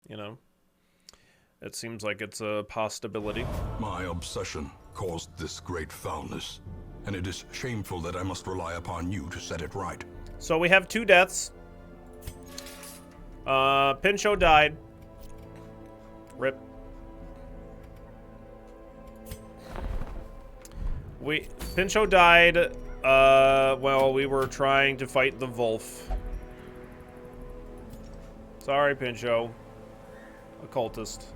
you know. It seems like it's a possibility. My obsession caused this great foulness, and it is shameful that I must rely upon you to set it right. So we have 2 deaths. Pincho died. Rip. Pincho died, while we were trying to fight the Wolf. Sorry, Pincho. Occultist.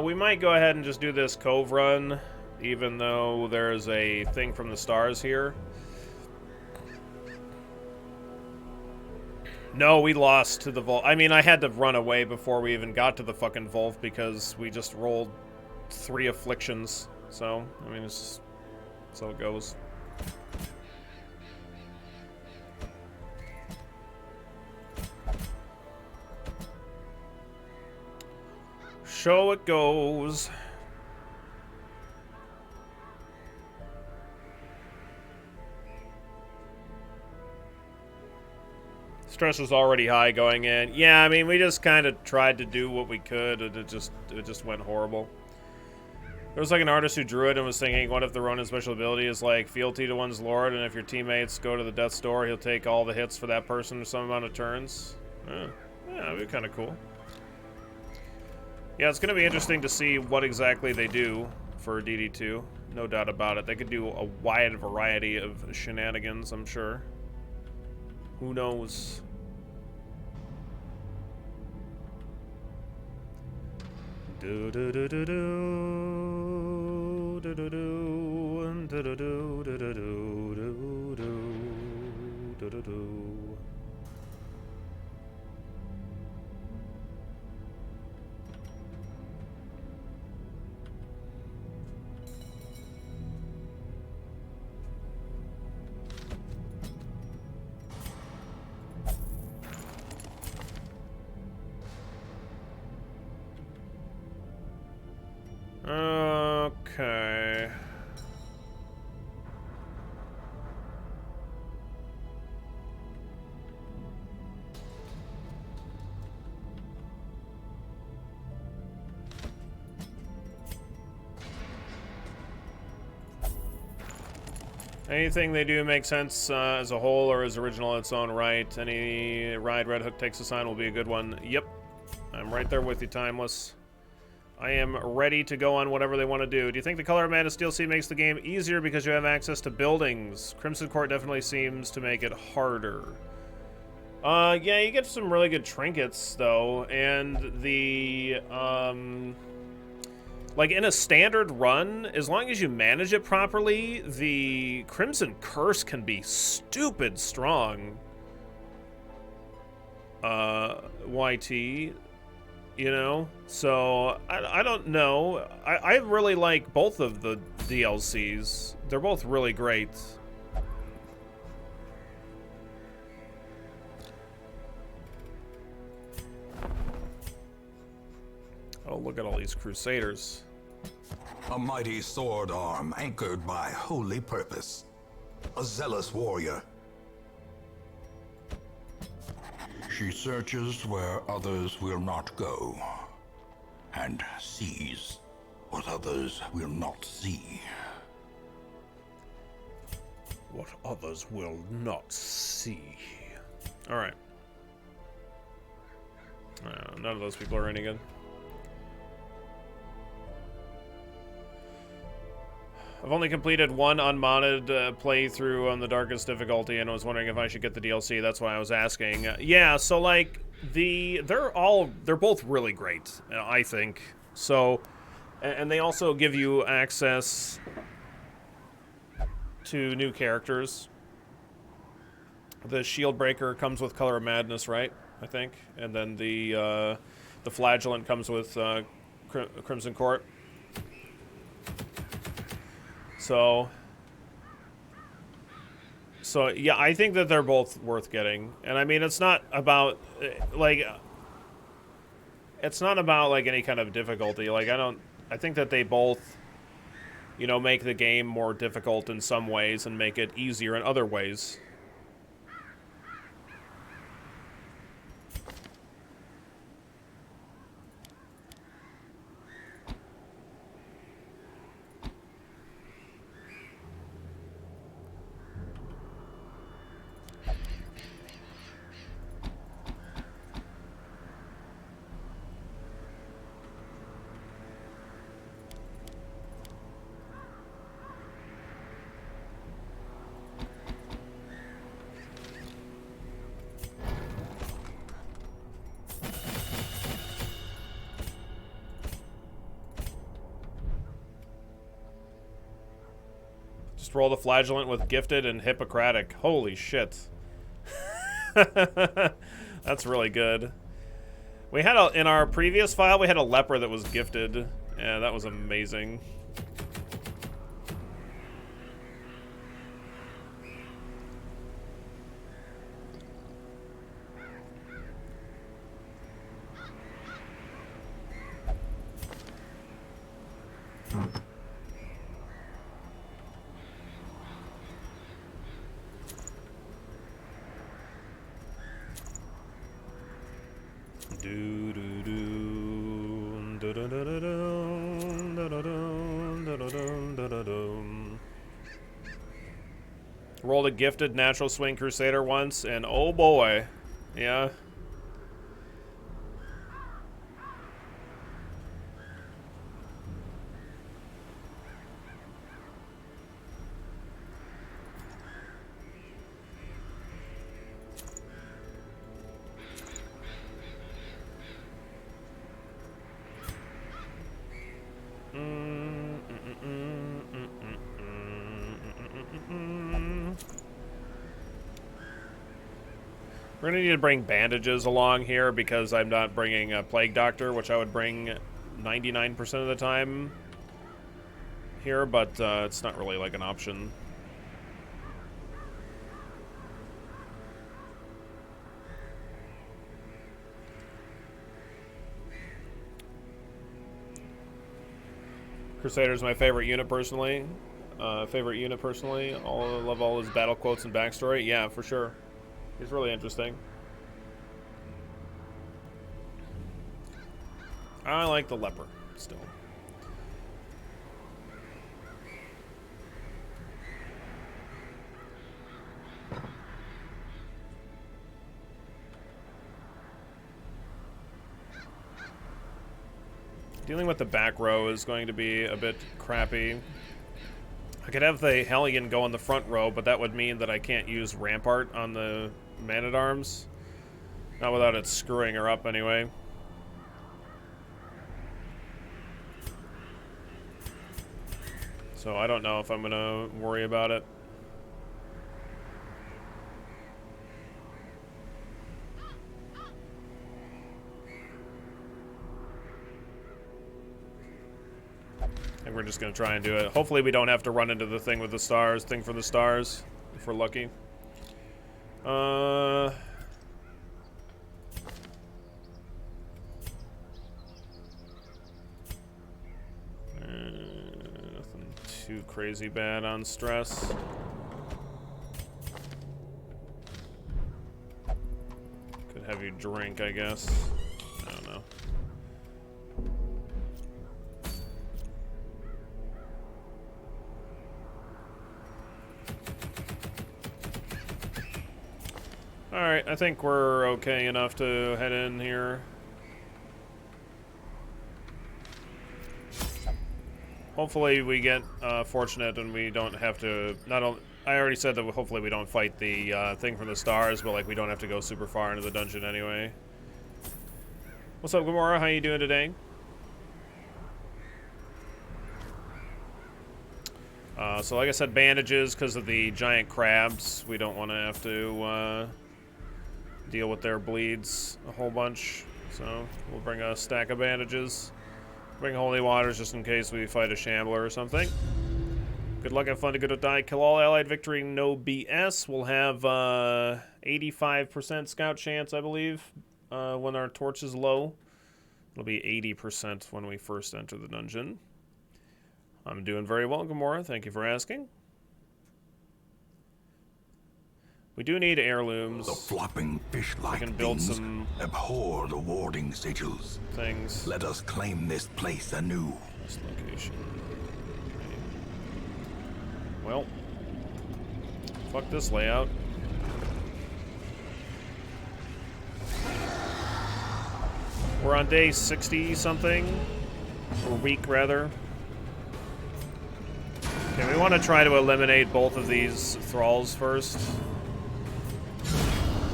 We might go ahead and just do this cove run, even though there's a thing from the stars here. No, we lost to the Wolf. I mean, I had to run away before we even got to the fucking Wolf because we just rolled 3 afflictions. So, I mean, it's just, that's how it goes. So it goes. Stress was already high going in. Yeah, I mean, we just kind of tried to do what we could, and it just went horrible. There was like an artist who drew it and was thinking, what if the Ronin special ability is like fealty to one's lord, and if your teammates go to the death's door, he'll take all the hits for that person for some amount of turns? Yeah, that'd be kind of cool. Yeah, it's going to be interesting to see what exactly they do for DD2. No doubt about it. They could do a wide variety of shenanigans, I'm sure. Who knows? Do do do do do do do do do do do do do do do do do. Okay. Anything they do makes sense as a whole or as original in its own right. Any ride Red Hook takes a sign will be a good one. Yep. I'm right there with you, Timeless. I am ready to go on whatever they want to do. Do you think the Color of Madness DLC makes the game easier because you have access to buildings? Crimson Court definitely seems to make it harder. Yeah, you get some really good trinkets, though, and the, like, in a standard run, as long as you manage it properly, the Crimson Curse can be stupid strong. YT... You know, so I don't know. I really like both of the DLCs. They're both really great. Oh, look at all these Crusaders. A mighty sword arm anchored by holy purpose. A zealous warrior. She searches where others will not go, and sees what others will not see. What others will not see. Alright. None of those people are any good. I've only completed one unmodded playthrough on the darkest difficulty, and I was wondering if I should get the DLC. That's why I was asking. Yeah, so like they're both really great, I think. So, and they also give you access to new characters. The Shield Breaker comes with Color of Madness, right? I think, and then the Flagellant comes with Crimson Court. So yeah, I think that they're both worth getting. And I mean, it's not about like any kind of difficulty. Like I think that they both you know, make the game more difficult in some ways and make it easier in other ways. Just roll the flagellant with gifted and Hippocratic. Holy shit. That's really good. We had in our previous file, we had a leper that was gifted. Yeah, that was amazing. Rolled a gifted natural swing crusader once, and oh boy, yeah. We're gonna need to bring bandages along here because I'm not bringing a plague doctor, which I would bring 99% of the time here, but it's not really like an option. Crusader's my favorite unit personally. I love all his battle quotes and backstory. Yeah, for sure. He's really interesting. I like the leper still. Dealing with the back row is going to be a bit crappy. I could have the Hellion go on the front row, but that would mean that I can't use Rampart on the Man-at-Arms. Not without it screwing her up anyway. So I don't know if I'm gonna worry about it. I think we're just gonna try and do it. Hopefully we don't have to run into the thing with the stars, thing for the stars, if we're lucky. Nothing too crazy bad on stress. Could have you drink, I guess. I don't know. Alright, I think we're okay enough to head in here. Hopefully we get fortunate and we don't have to, I already said that hopefully we don't fight the thing from the stars, but like we don't have to go super far into the dungeon anyway. What's up, Gamora? How you doing today? So like I said, bandages because of the giant crabs. We don't want to have to deal with their bleeds a whole bunch. So we'll bring a stack of bandages. Bring holy waters just in case we fight a shambler or something. Good luck, have fun to go to die. Kill all allied victory, no BS. We'll have 85% scout chance, I believe, when our torch is low. It'll be 80% when we first enter the dungeon. I'm doing very well, Gamora. Thank you for asking. We do need heirlooms. The flopping fish-like can build things some abhor the warding sigils. things. Let us claim this place anew. This location. Okay. Well, fuck this layout. We're on day 60-something, or week rather. Okay, we want to try to eliminate both of these thralls first.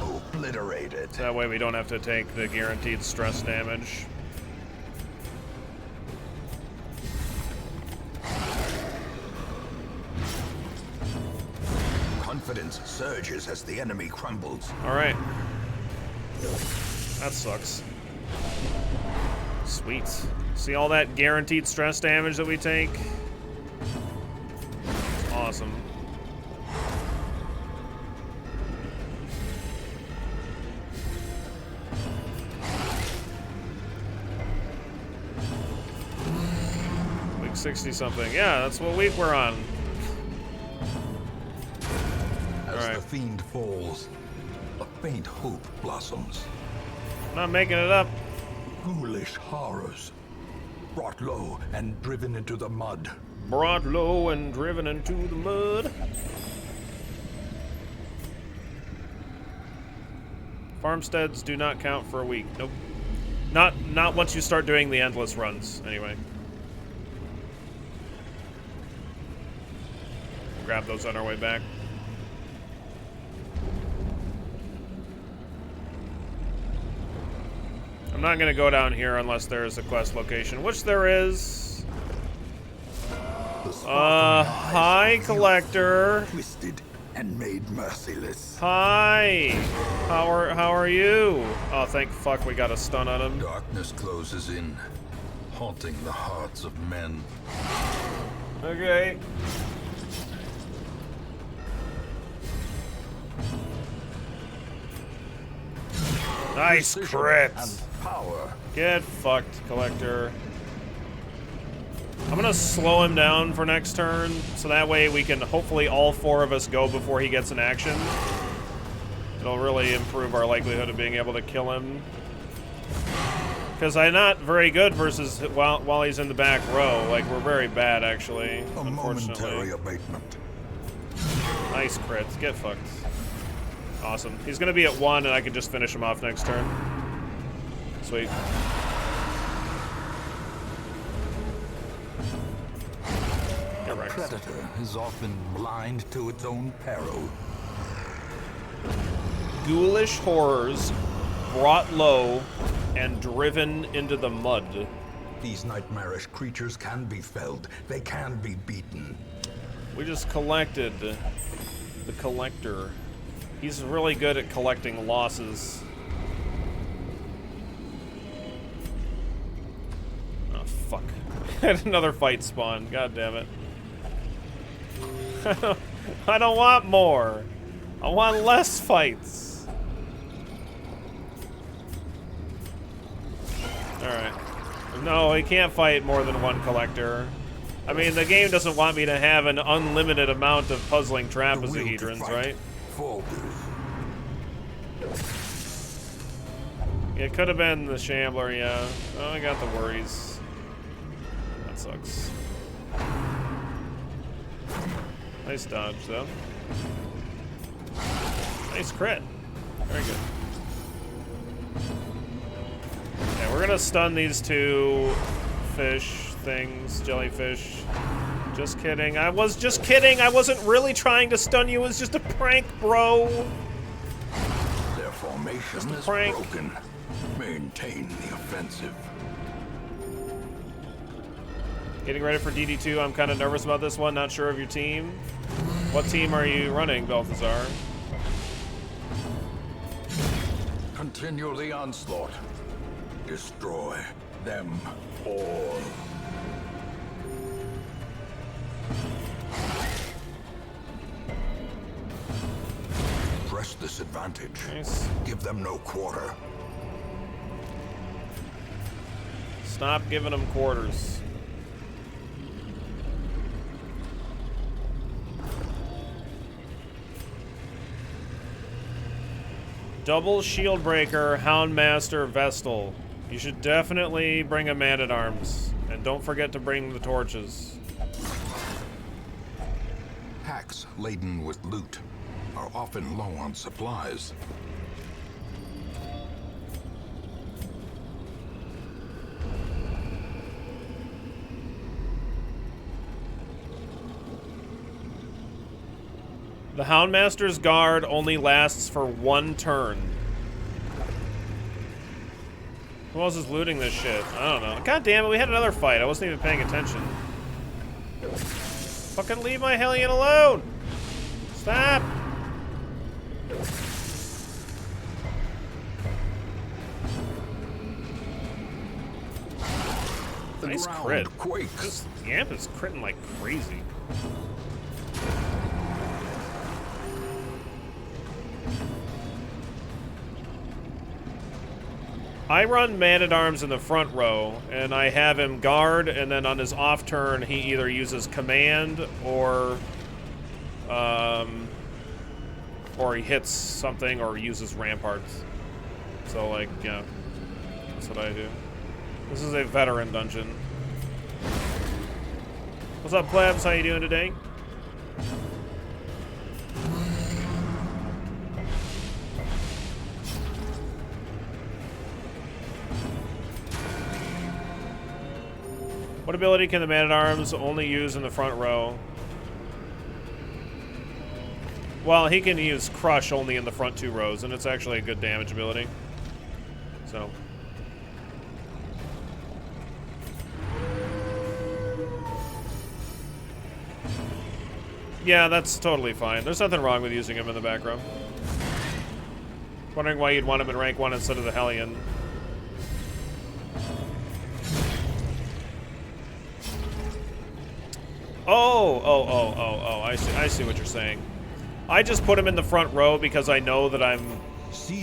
Obliterated. That way we don't have to take the guaranteed stress damage. Confidence surges as the enemy crumbles. Alright. That sucks. Sweet. See all that guaranteed stress damage that we take? Awesome. Week 60-something. Yeah, that's what week we're on. As the fiend falls, a faint hope blossoms. I'm not making it up. Ghoulish horrors, brought low and driven into the mud. Brought low and driven into the mud. Farmsteads do not count for a week. Nope. Not once you start doing the endless runs, anyway. We'll grab those on our way back. I'm not gonna go down here unless there's a quest location, which there is. Hi, Collector. Twisted and made merciless. Hi. How are you? Oh, thank fuck we got a stun on him. Darkness closes in, haunting the hearts of men. Okay. Nice crit. And power. Get fucked, Collector. I'm gonna slow him down for next turn, so that way we can hopefully all four of us go before he gets an action. It'll really improve our likelihood of being able to kill him. Because I'm not very good versus while he's in the back row. Like, we're very bad, actually, A unfortunately. momentary abatement. Nice crit. Get fucked. Awesome. He's gonna be at 1, and I can just finish him off next turn. Sweet. A predator is often blind to its own peril. Ghoulish horrors brought low and driven into the mud. These nightmarish creatures can be felled. They can be beaten. We just collected the Collector. He's really good at collecting losses. Oh, fuck. I had another fight spawn. God damn it. I don't want more. I want less fights. Alright. No, he can't fight more than one Collector. I mean, the game doesn't want me to have an unlimited amount of puzzling trapezohedrons, right? It could have been the Shambler, yeah. Oh, I got the worries. That sucks. Nice dodge, though. Nice crit. Very good. Okay, we're gonna stun these two fish things, jellyfish. Just kidding. I was just kidding. I wasn't really trying to stun you. It was just a prank, bro. Their formation is broken. Maintain the offensive. Getting ready for DD2. I'm kind of nervous about this one. Not sure of your team. What team are you running, Balthazar? Continue the onslaught. Destroy them all. Press this advantage. Nice. Give them no quarter. Stop giving them quarters. Double shield breaker, Houndmaster, Vestal. You should definitely bring a man-at-arms. And don't forget to bring the torches. Packs laden with loot are often low on supplies. The Houndmaster's guard only lasts for 1 turn. Who else is looting this shit? I don't know. God damn it, we had another fight. I wasn't even paying attention. Fucking leave my Hellion alone! Stop! Nice crit. Quakes. This Yamp is critting like crazy. I run Man-at-Arms in the front row, and I have him guard, and then on his off turn, he either uses command or he hits something or uses ramparts. So, like, yeah, that's what I do. This is a veteran dungeon. What's up, plebs? How you doing today? What ability can the Man-at-Arms only use in the front row? Well, he can use Crush only in the front 2 rows, and it's actually a good damage ability. So. Yeah, that's totally fine. There's nothing wrong with using him in the back row. Wondering why you'd want him in rank 1 instead of the Hellion. Oh, I see what you're saying. I just put him in the front row because I know that I'm,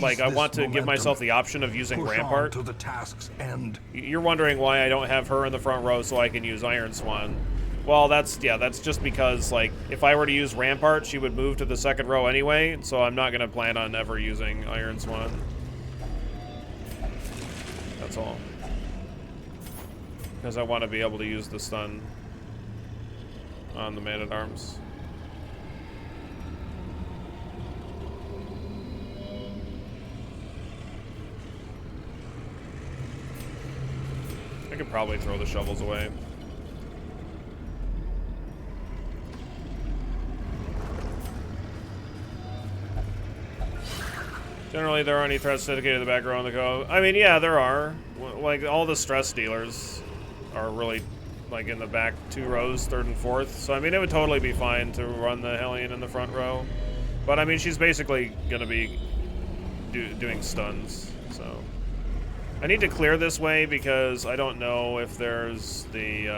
like, I want to give myself the option of using Rampart. To the task's end. You're wondering why I don't have her in the front row so I can use Iron Swan. Well, that's just because, like, if I were to use Rampart, she would move to the second row anyway, so I'm not going to plan on ever using Iron Swan. That's all. Because I want to be able to use the stun on the Man-at-Arms. I could probably throw the shovels away. Generally, there aren't any threats dedicated to the back row on the go. I mean, yeah, there are. Like, all the stress dealers are really, like, in the back 2 rows, 3rd and 4th. So, I mean, it would totally be fine to run the Hellion in the front row. But, I mean, she's basically going to be doing stuns, so. I need to clear this way because I don't know if there's the,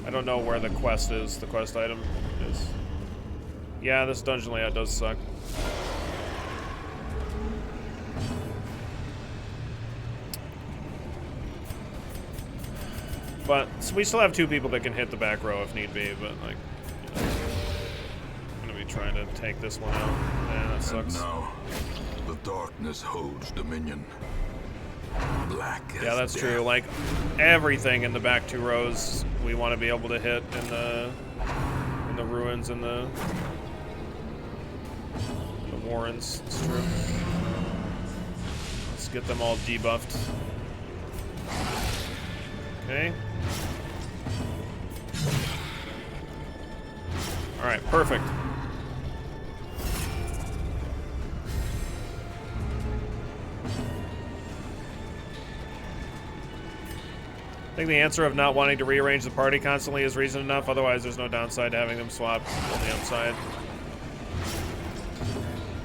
I don't know where the quest is, the quest item is. Yeah, this dungeon layout does suck. But we still have 2 people that can hit the back row if need be, but, like, you know, I'm gonna be trying to take this one out. Man, that sucks. And now, the darkness holds dominion. Black as Yeah, that's death. true. Like, everything in the back 2 rows we want to be able to hit in the ruins and the warrens. It's true. Let's get them all debuffed. Okay. Alright, perfect. I think the answer of not wanting to rearrange the party constantly is reason enough, otherwise there's no downside to having them swapped on the upside.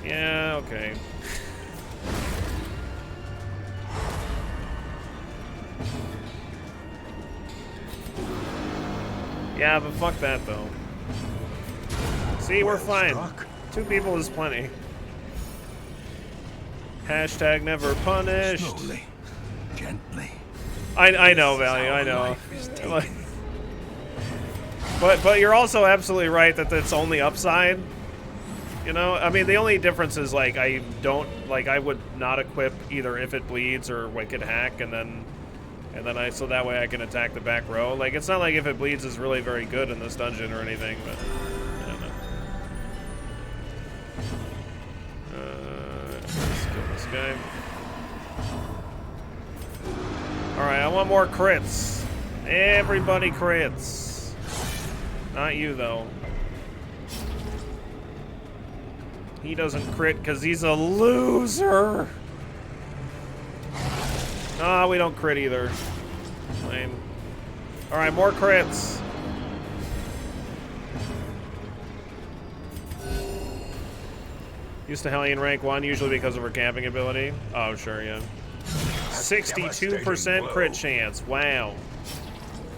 Yeah, okay. Yeah, but fuck that though. See, we're fine. Struck. 2 people is plenty. Hashtag never punished. Slowly, gently. I know, Valley, I know. Life is taken. But you're also absolutely right that it's only upside. You know, I mean, the only difference is, like, I would not equip either If It Bleeds or Wicked Hack, and then so that way I can attack the back row. Like, it's not like If It Bleeds is really very good in this dungeon or anything, but I don't know. Let's kill this guy. Alright, I want more crits. Everybody crits. Not you, though. He doesn't crit because he's a loser. Ah, we don't crit either. Lame. Alright, more crits. Used to Hellion rank 1, usually because of her camping ability. Oh, sure, yeah. 62% crit chance. Wow.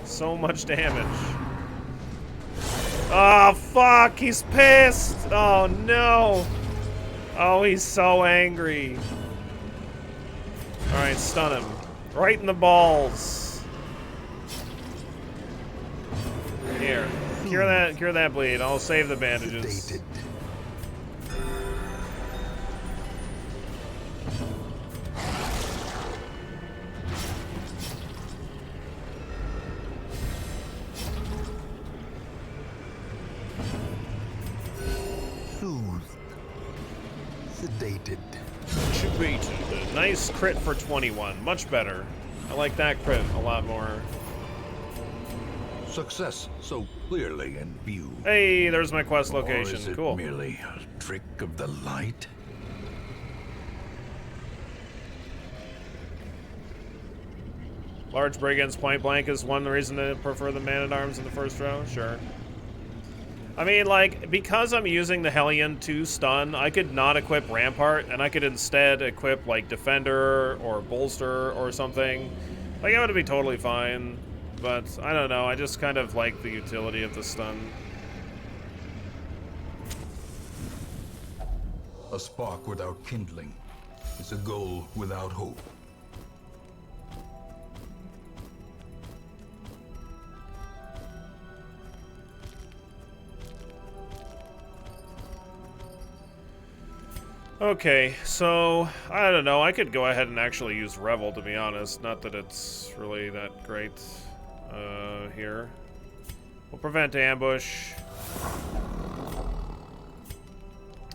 So much damage. Oh, fuck! He's pissed! Oh, no! Oh, he's so angry. Alright, stun him. Right in the balls. Here. Cure that bleed. I'll save the bandages. Sedated. Sedated. Nice crit for 21. Much better. I like that crit a lot more. Success so clearly in view. Hey, there's my quest Or location. is it Cool. merely a trick of the light? Large brigands point blank is one reason to prefer the Man-at-Arms in the first row. Sure. I mean, like, because I'm using the Hellion to stun, I could not equip Rampart, and I could instead equip, like, Defender or Bolster or something. Like, it would be totally fine, but I don't know. I just kind of like the utility of the stun. A spark without kindling is a goal without hope. Okay, so, I don't know, I could go ahead and actually use Revel, to be honest. Not that it's really that great, here. We'll prevent ambush.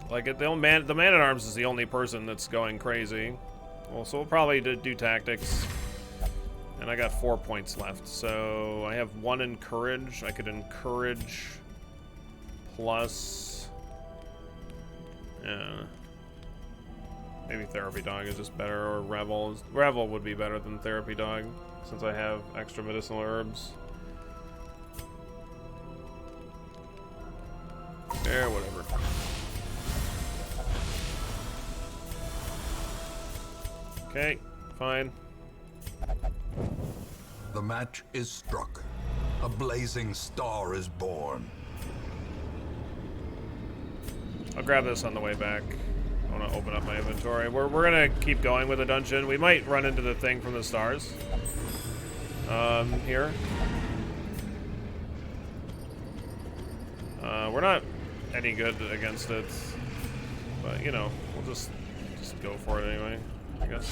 Like, the Man-at-Arms is the only person that's going crazy. Well, so we'll probably do tactics. And I got 4 points left, so I have 1 encourage. I could encourage plus... yeah. Maybe Therapy Dog is just better, or Revel. Revel would be better than Therapy Dog, since I have extra medicinal herbs. Yeah, whatever. Okay, fine. The match is struck. A blazing star is born. I'll grab this on the way back. I want to open up my inventory. We're gonna keep going with the dungeon. We might run into the thing from the stars. Here. We're not any good against it, but you know, we'll just go for it anyway, I guess.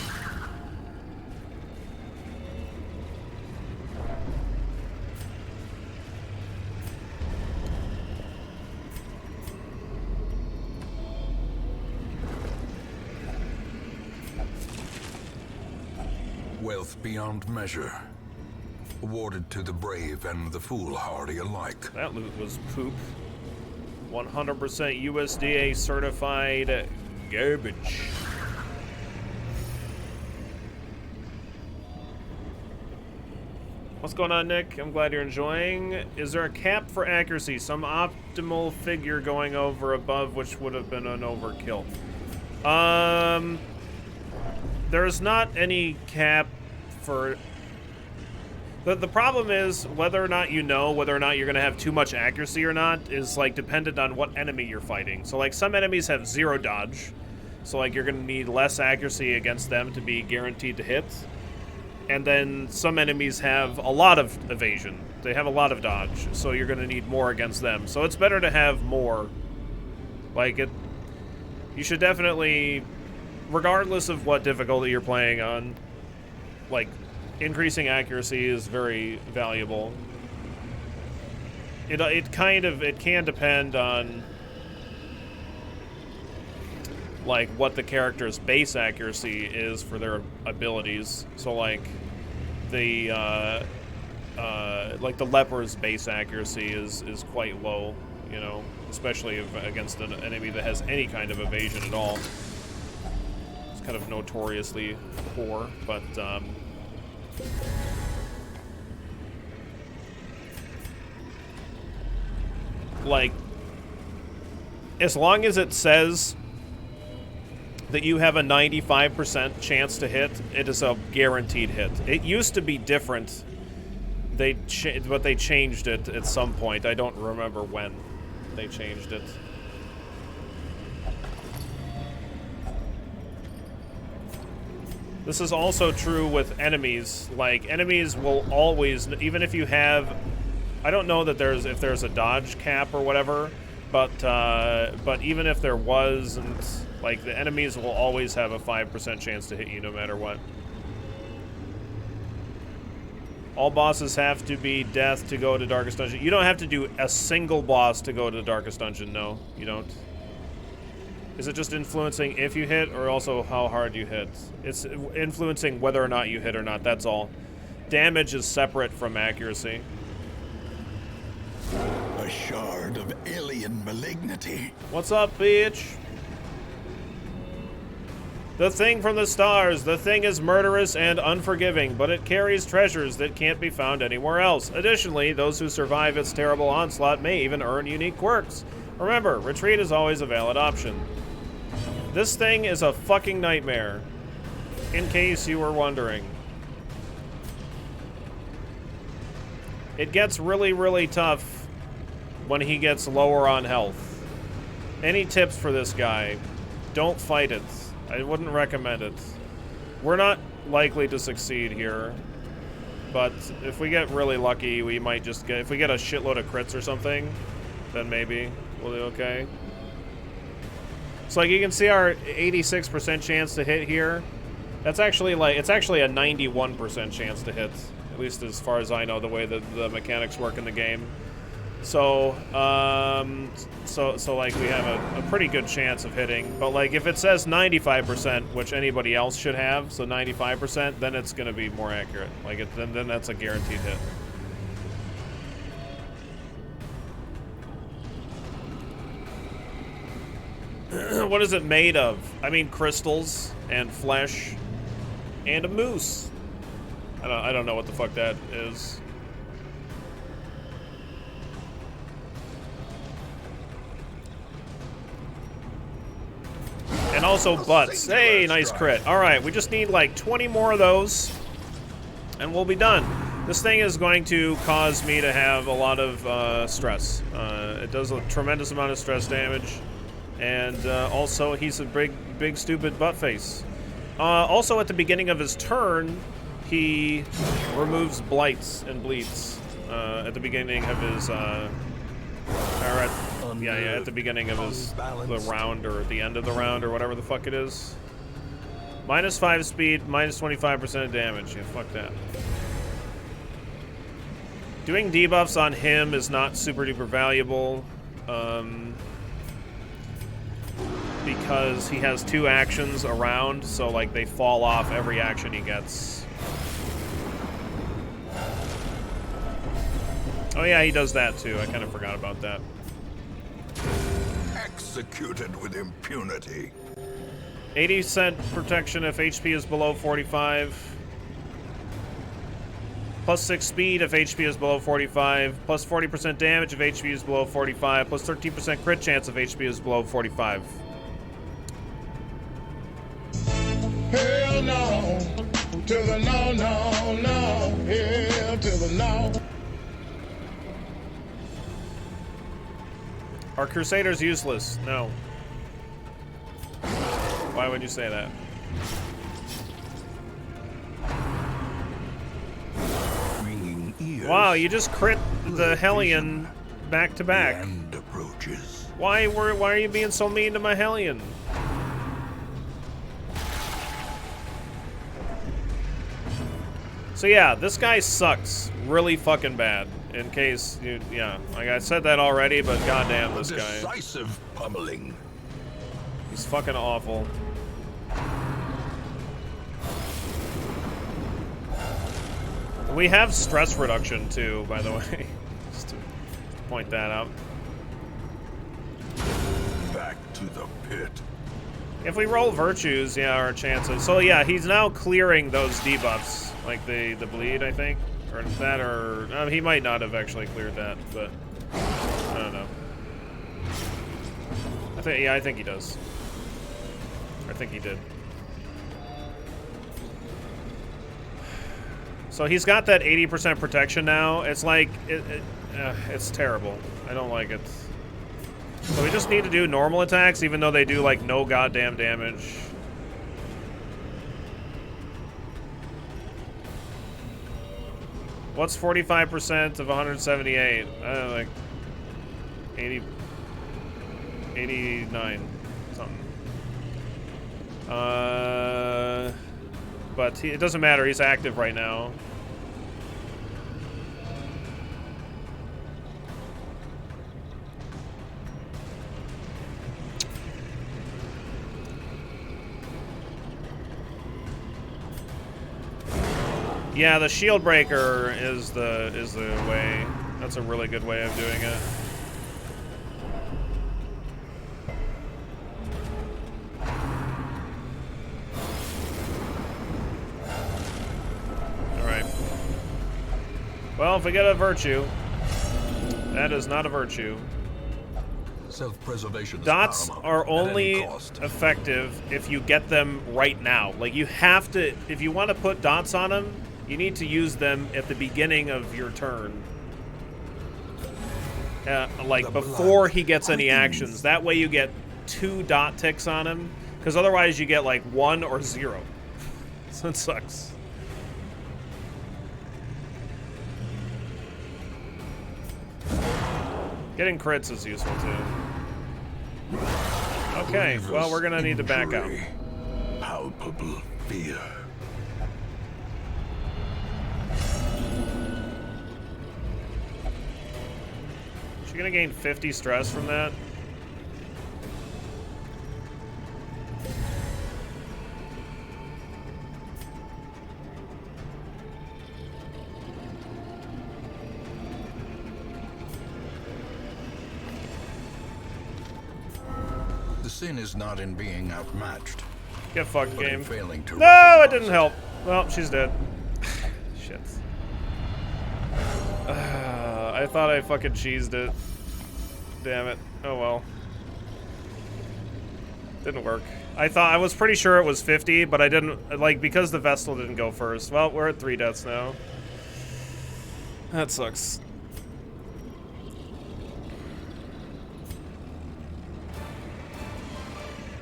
Wealth beyond measure. Awarded to the brave and the foolhardy alike. That loot was poop. 100% USDA certified garbage. What's going on, Nick? I'm glad you're enjoying. Is there a cap for accuracy? Some optimal figure going over above, which would have been an overkill. There's not any cap for... The problem is whether or not you know whether or not you're going to have too much accuracy or not is, like, dependent on what enemy you're fighting. So, like, some enemies have 0 dodge. So, like, you're going to need less accuracy against them to be guaranteed to hit. And then some enemies have a lot of evasion. They have a lot of dodge, so you're going to need more against them. So it's better to have more. Like, you should definitely, regardless of what difficulty you're playing on, like, increasing accuracy is very valuable. It can depend on, like, what the character's base accuracy is for their abilities. So, like, the leper's base accuracy is quite low, you know, especially against an enemy that has any kind of evasion at all. It's kind of notoriously poor, but like, as long as it says that you have a 95% chance to hit, it is a guaranteed hit. It used to be different. But they changed it at some point. I don't remember when they changed it. This is also true with enemies. Like, enemies will always, even if you have, I don't know that if there's a dodge cap or whatever, but even if there wasn't, like, the enemies will always have a 5% chance to hit you no matter what. All bosses have to be death to go to Darkest Dungeon. You don't have to do a single boss to go to the Darkest Dungeon, no, you don't. Is it just influencing if you hit, or also how hard you hit? It's influencing whether or not you hit or not, that's all. Damage is separate from accuracy. A shard of alien malignity. What's up, bitch? The thing from the stars. The thing is murderous and unforgiving, but it carries treasures that can't be found anywhere else. Additionally, those who survive its terrible onslaught may even earn unique quirks. Remember, retreat is always a valid option. This thing is a fucking nightmare, in case you were wondering. It gets really, really tough when he gets lower on health. Any tips for this guy? Don't fight it. I wouldn't recommend it. We're not likely to succeed here, but if we get really lucky, we might just get, if we get a shitload of crits or something, then maybe we'll do okay. So, like, you can see our 86% chance to hit here. That's actually, like, it's actually a 91% chance to hit, at least as far as I know, the way that the mechanics work in the game. So, so like, we have a pretty good chance of hitting. But, like, if it says 95%, which anybody else should have, so 95%, then it's going to be more accurate. Like, then that's a guaranteed hit. What is it made of? I mean, crystals and flesh and a moose. I don't know what the fuck that is. And also butts. Hey, nice crit. Alright, we just need like 20 more of those, and we'll be done. This thing is going to cause me to have a lot of stress. It does a tremendous amount of stress damage. And also, he's a big stupid butt face. Also, at the beginning of his turn, he removes blights and bleeds. At the beginning of his... at the beginning of the round, or at the end of the round, or whatever the fuck it is. -5 speed, -25% of damage. Yeah, fuck that. Doing debuffs on him is not super duper valuable, because he has 2 actions around, so like they fall off every action he gets. Oh yeah, he does that too. I kind of forgot about that. Executed with impunity. 80% protection if HP is below 45. +6 speed if HP is below 45. +40% damage if HP is below 45. +13% crit chance if HP is below 45. Hell no, to the no, no, no, hell to the no. Are Crusaders useless? No. Why would you say that? Ringing ear Wow, you just crit the Hellion back to back. The end approaches. Why are you being so mean to my Hellion? So yeah, this guy sucks really fucking bad. In case you, yeah, like I said that already, but goddamn, this guy. Decisive pummeling. He's fucking awful. We have stress reduction too, by the way. Just to point that out. Back to the pit. If we roll virtues, yeah, our chances. So yeah, he's now clearing those debuffs, like the bleed, I think, or that, or he might not have actually cleared that, but I don't know. I think he does. I think he did. So he's got that 80% protection now. It's like it's terrible. I don't like it. So we just need to do normal attacks, even though they do like no goddamn damage. What's 45% of 178? I don't know, like 89 something. But it doesn't matter. He's active right now. Yeah, the shield breaker is the way. That's a really good way of doing it. Alright. Well, if we get a virtue, that is not a virtue. Self-preservation. Dots are only effective if you get them right now. Like, you have to, if you want to put dots on them, you need to use them at the beginning of your turn. Like, before he gets any actions. That way you get 2 dot ticks on him. Because otherwise you get, like, 1 or 0. So it sucks. Getting crits is useful, too. Okay, well, we're gonna need to back out. Palpable fear. She's gonna gain 50 stress from that. The sin is not in being outmatched. Get fucked, game. Failing to No, it didn't help. Well, she's dead. Shit. I thought I fucking cheesed it. Damn it. Oh well. Didn't work. I was pretty sure it was 50, but I didn't, like, because the Vestal didn't go first. Well, we're at 3 deaths now. That sucks.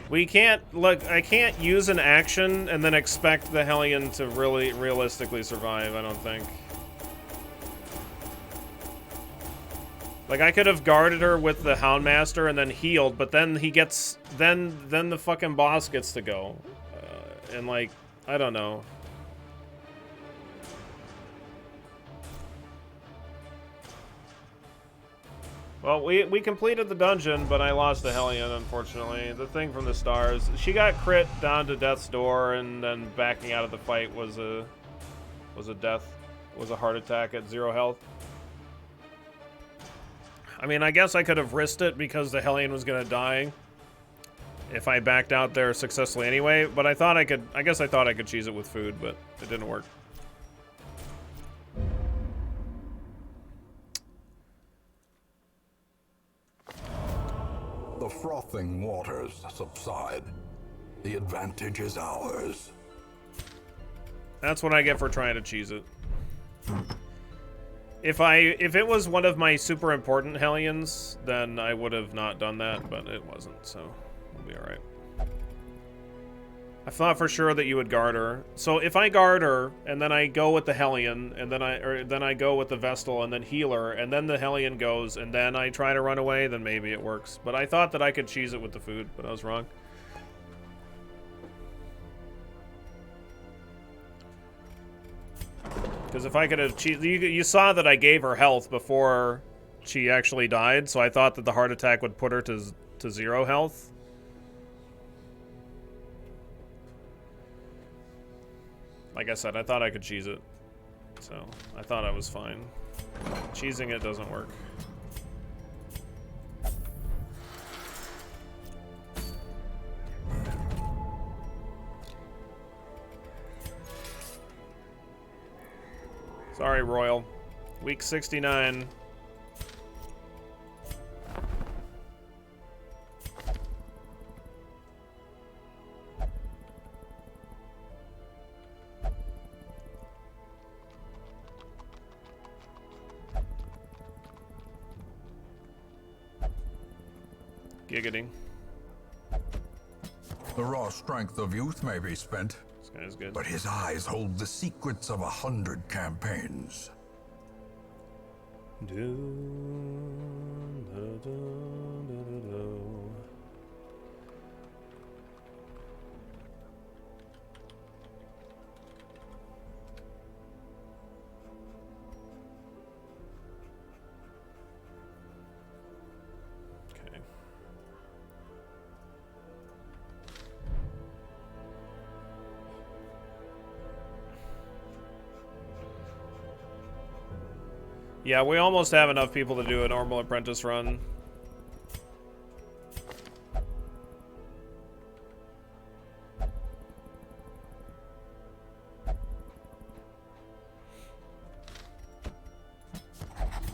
We can't, look, I can't use an action and then expect the Hellion to really realistically survive, I don't think. Like, I could have guarded her with the Houndmaster and then healed, but then he gets, then the fucking boss gets to go. And, like, I don't know. Well, we completed the dungeon, but I lost the Hellion, unfortunately. The thing from the stars. She got crit down to death's door, and then backing out of the fight was a death. Was a heart attack at 0 health. I mean, I guess I could have risked it because the Hellion was gonna die if I backed out there successfully anyway, but I thought I could, I guess I thought I could cheese it with food, but it didn't work. The frothing waters subside. The advantage is ours. That's what I get for trying to cheese it. If it was one of my super important Hellions, then I would have not done that, but it wasn't, so we'll be alright. I thought for sure that you would guard her. So if I guard her, and then I go with the Hellion, and then I go with the Vestal, and then heal her, and then the Hellion goes, and then I try to run away, then maybe it works. But I thought that I could cheese it with the food, but I was wrong. Because if I could have cheesed... You saw that I gave her health before she actually died, so I thought that the heart attack would put her to 0 health. Like I said, I thought I could cheese it. So, I thought I was fine. Cheesing it doesn't work. Sorry, Royal. Week 69. Giggity. The raw strength of youth may be spent, This guy's good. but his eyes hold the secrets of 100 campaigns. Okay. Yeah, we almost have enough people to do a normal apprentice run.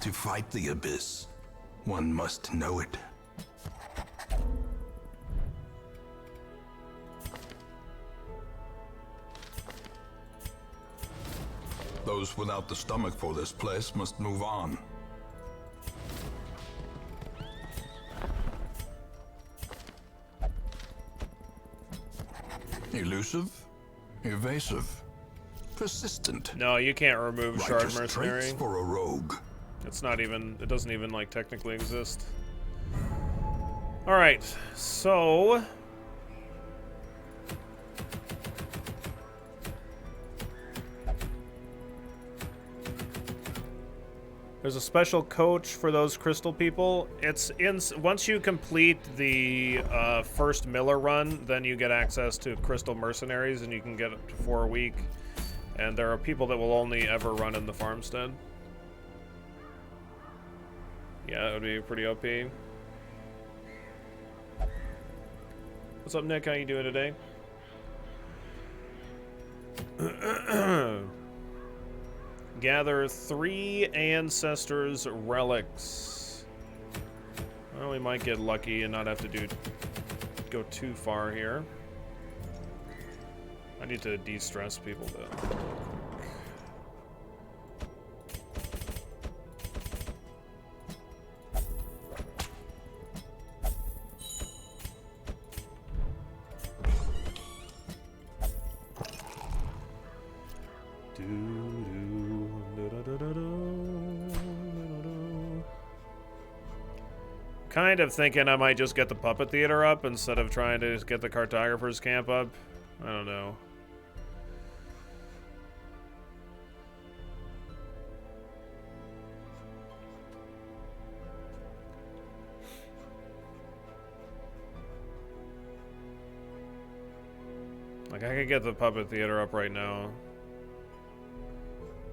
To fight the abyss, one must know it. Those without the stomach for this place must move on. Elusive, evasive, persistent. No, you can't remove Shard Righteous Mercenary. traits for a rogue. It's not even, it doesn't even like technically exist. Alright, so there's a special coach for those crystal people. It's in, once you complete the first Miller run, then you get access to crystal mercenaries and you can get up to 4 a week. And there are people that will only ever run in the farmstead. Yeah, that would be pretty OP. What's up, Nick? How you doing today? Gather 3 Ancestors Relics. Well, we might get lucky and not have to go too far here. I need to de-stress people, though. Kind of thinking I might just get the puppet theater up instead of trying to get the cartographer's camp up. I don't know. Like, I could get the puppet theater up right now.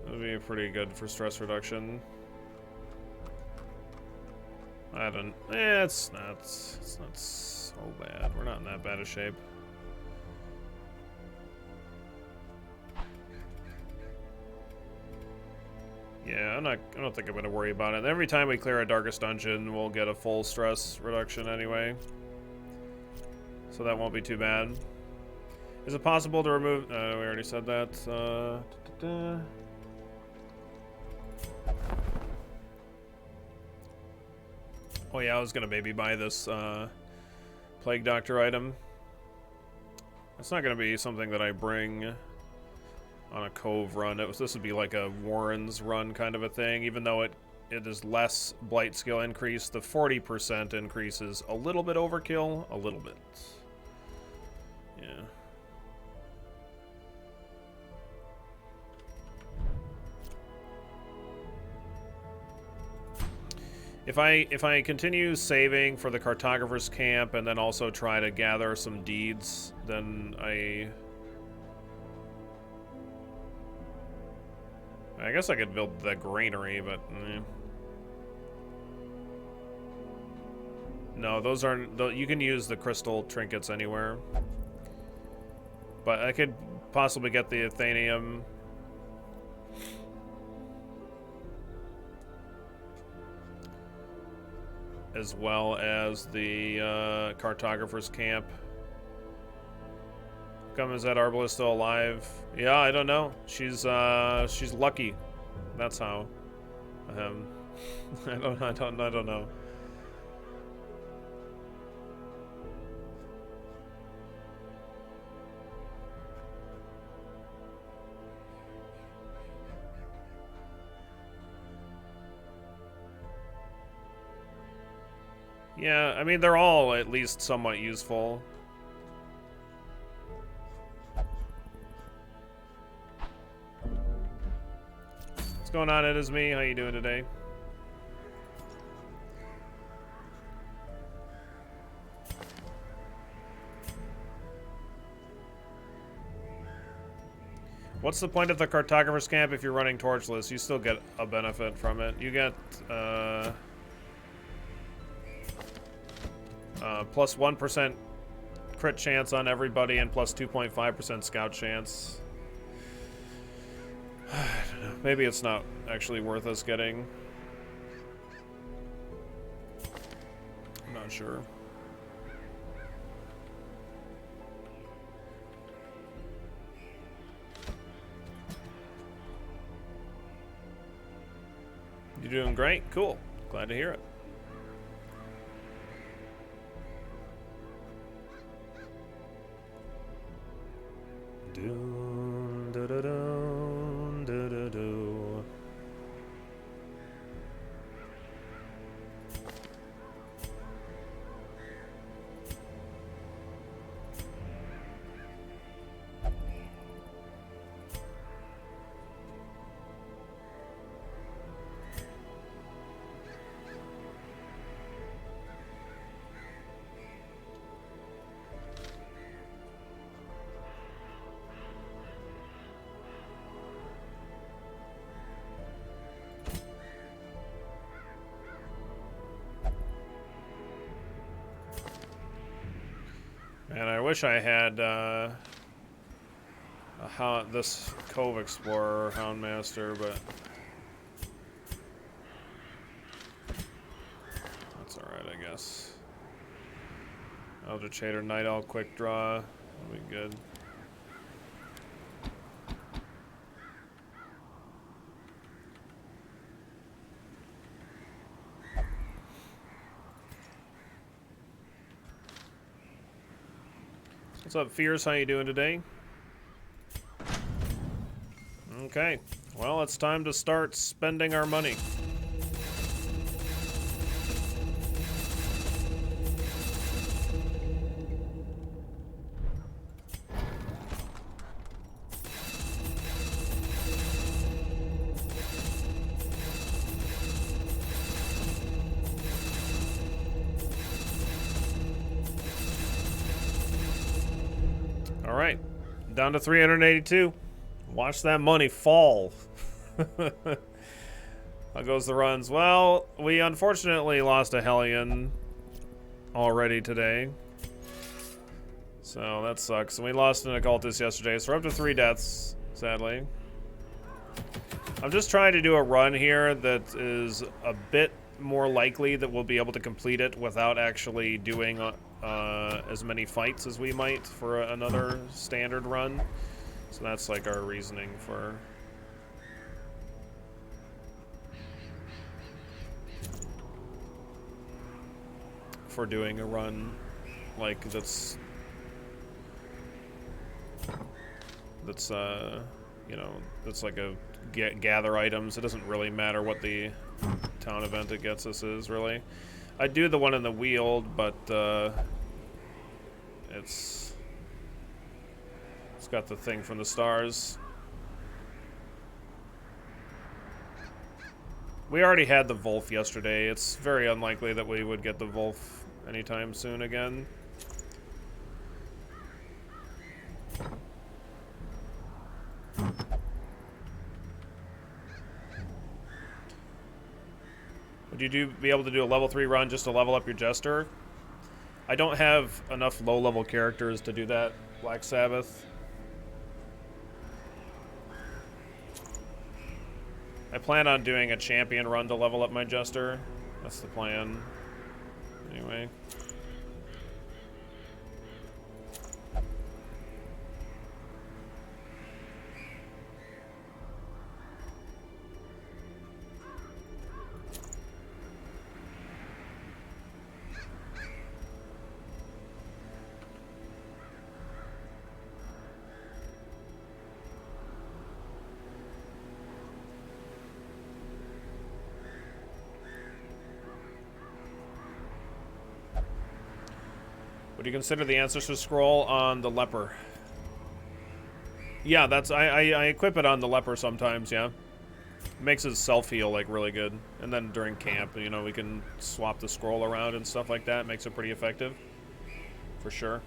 That would be pretty good for stress reduction. I don't... it's not so bad. We're not in that bad of shape. Yeah, I don't think I'm gonna worry about it. Every time we clear a darkest dungeon, we'll get a full stress reduction anyway. So that won't be too bad. Is it possible to remove... we already said that. Oh yeah, I was gonna maybe buy this Plague Doctor item. It's not going to be something that I bring on a Cove run. This would be like a Warren's run kind of a thing, even though it is less blight skill increase. The 40% increase is a little bit overkill, a little bit. Yeah. If I continue saving for the cartographer's camp and then also try to gather some deeds, then I guess I could build the granary, but no, those aren't. You can use the crystal trinkets anywhere, but I could possibly get the Athenium. As well as the cartographer's camp. Come, is that Arbalest still alive? Yeah, I don't know. She's lucky. That's how. I don't know. Yeah, I mean, they're all at least somewhat useful. What's going on, It Is Me? How you doing today? What's the point of the cartographer's camp if you're running Torchless? You still get a benefit from it. You get, plus 1% crit chance on everybody and plus 2.5% scout chance. I don't know. Maybe it's not actually worth us getting. I'm not sure. You doing great? Cool. Glad to hear it. Doom, da da doom, da da doo. And I wish I had this Cove Explorer Houndmaster, but that's alright, I guess. Eldritch Shader, Night Owl, Quick Draw. That'll be good. What's up, Fierce? How you doing today? Okay. Well, it's time to start spending our money. All right, down to 382. Watch that money fall. How goes the runs? Well, we unfortunately lost a Hellion already today. So that sucks. And we lost an Occultist yesterday, so we're up to 3 deaths, sadly. I'm just trying to do a run here that is a bit more likely that we'll be able to complete it without actually doing as many fights as we might for another standard run. So that's like our reasoning for doing a run like that's that's you know, that's like a gather items. It doesn't really matter what the town event it gets us is, really. I do the one in the Weald, but it's got the thing from the stars. We already had the Wolf yesterday. It's very unlikely that we would get the Wolf anytime soon again. Would you be able to do a level 3 run just to level up your Jester? I don't have enough low-level characters to do that, Black Sabbath. I plan on doing a champion run to level up my Jester. That's the plan. Anyway. Would you consider the Ancestor Scroll on the Leper? Yeah, that's I equip it on the Leper sometimes, yeah. It makes his self-heal, like, really good. And then during camp, you know, we can swap the scroll around and stuff like that. It makes it pretty effective. For sure.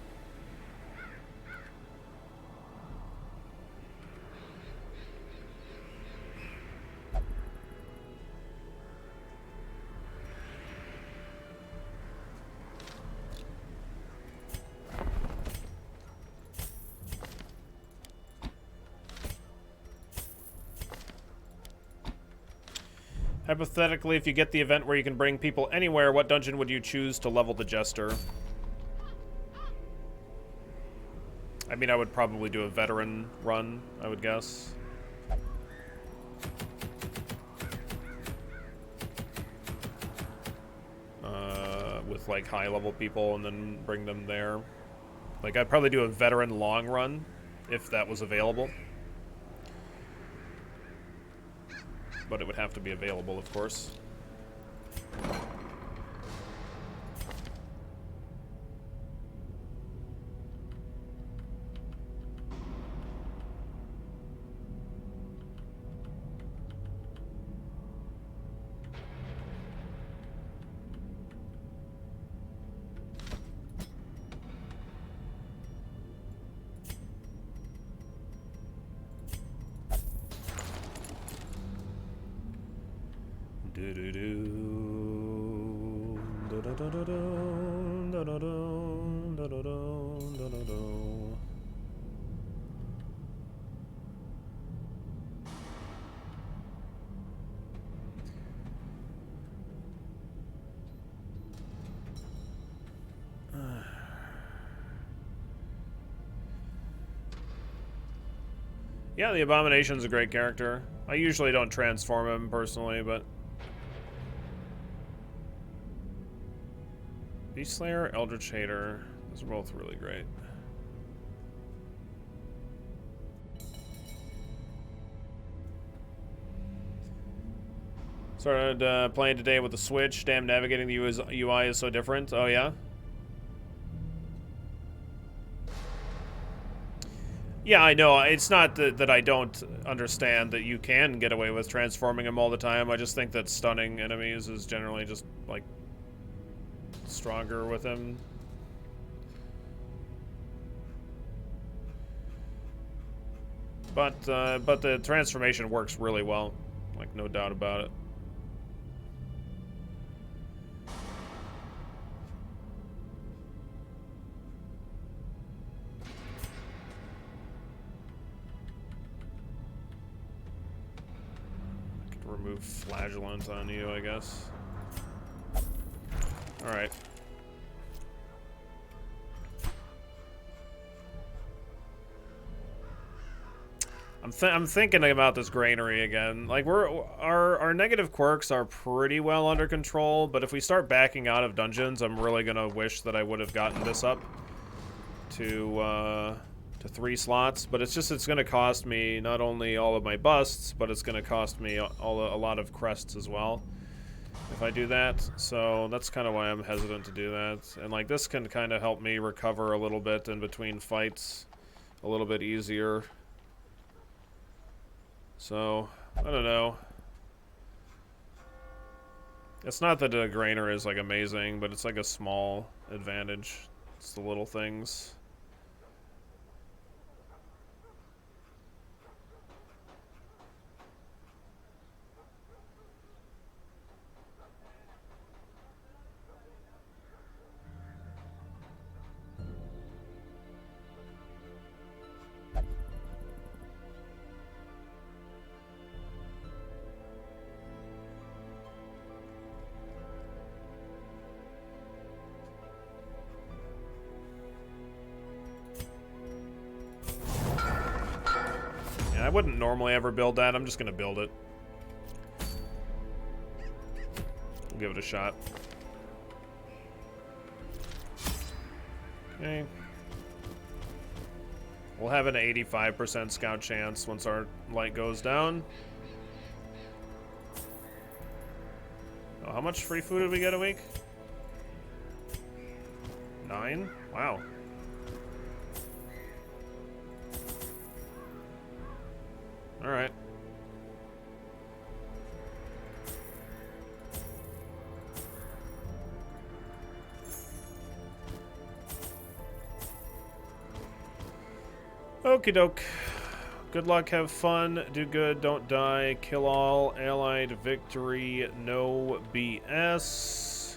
Hypothetically, if you get the event where you can bring people anywhere, what dungeon would you choose to level the Jester? I mean, I would probably do a veteran run, I would guess. With, like, high-level people and then bring them there. Like, I'd probably do a veteran long run, if that was available. But it would have to be available, of course. Yeah, the Abomination's a great character. I usually don't transform him personally, but Beast Slayer, Eldritch Hater, those are both really great. Started playing today with the Switch. Damn, navigating the UI is so different. Oh, yeah? Yeah, I know. It's not that I don't understand that you can get away with transforming him all the time. I just think that stunning enemies is generally just, like, stronger with him. But the transformation works really well. Like, no doubt about it. Remove flagellant on you, I guess. Alright. I'm thinking about this granary again. Like, our negative quirks are pretty well under control, but if we start backing out of dungeons, I'm really gonna wish that I would have gotten this up to to 3 slots, but it's going to cost me not only all of my busts, but it's going to cost me a lot of crests as well if I do that. So that's kind of why I'm hesitant to do that. And like this can kind of help me recover a little bit in between fights a little bit easier. So I don't know. It's not that the grainer is like amazing, but it's like a small advantage. It's the little things. I wouldn't normally ever build that. I'm just going to build it. We'll give it a shot. Okay. We'll have an 85% scout chance once our light goes down. Oh, how much free food did we get a week? 9? Wow. All right. Okie doke. Good luck, have fun, do good, don't die, kill all, allied victory, no BS.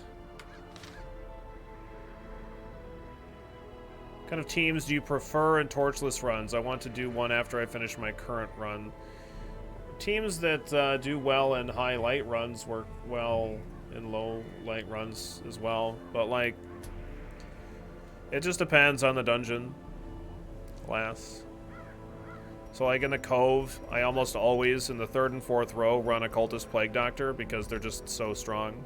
What kind of teams do you prefer in torchless runs? I want to do one after I finish my current run. Teams that do well in high light runs work well in low light runs as well. But, like, it just depends on the dungeon. Alas. So, like, in the Cove, I almost always, in the 3rd and 4th row, run a Cultist Plague Doctor because they're just so strong.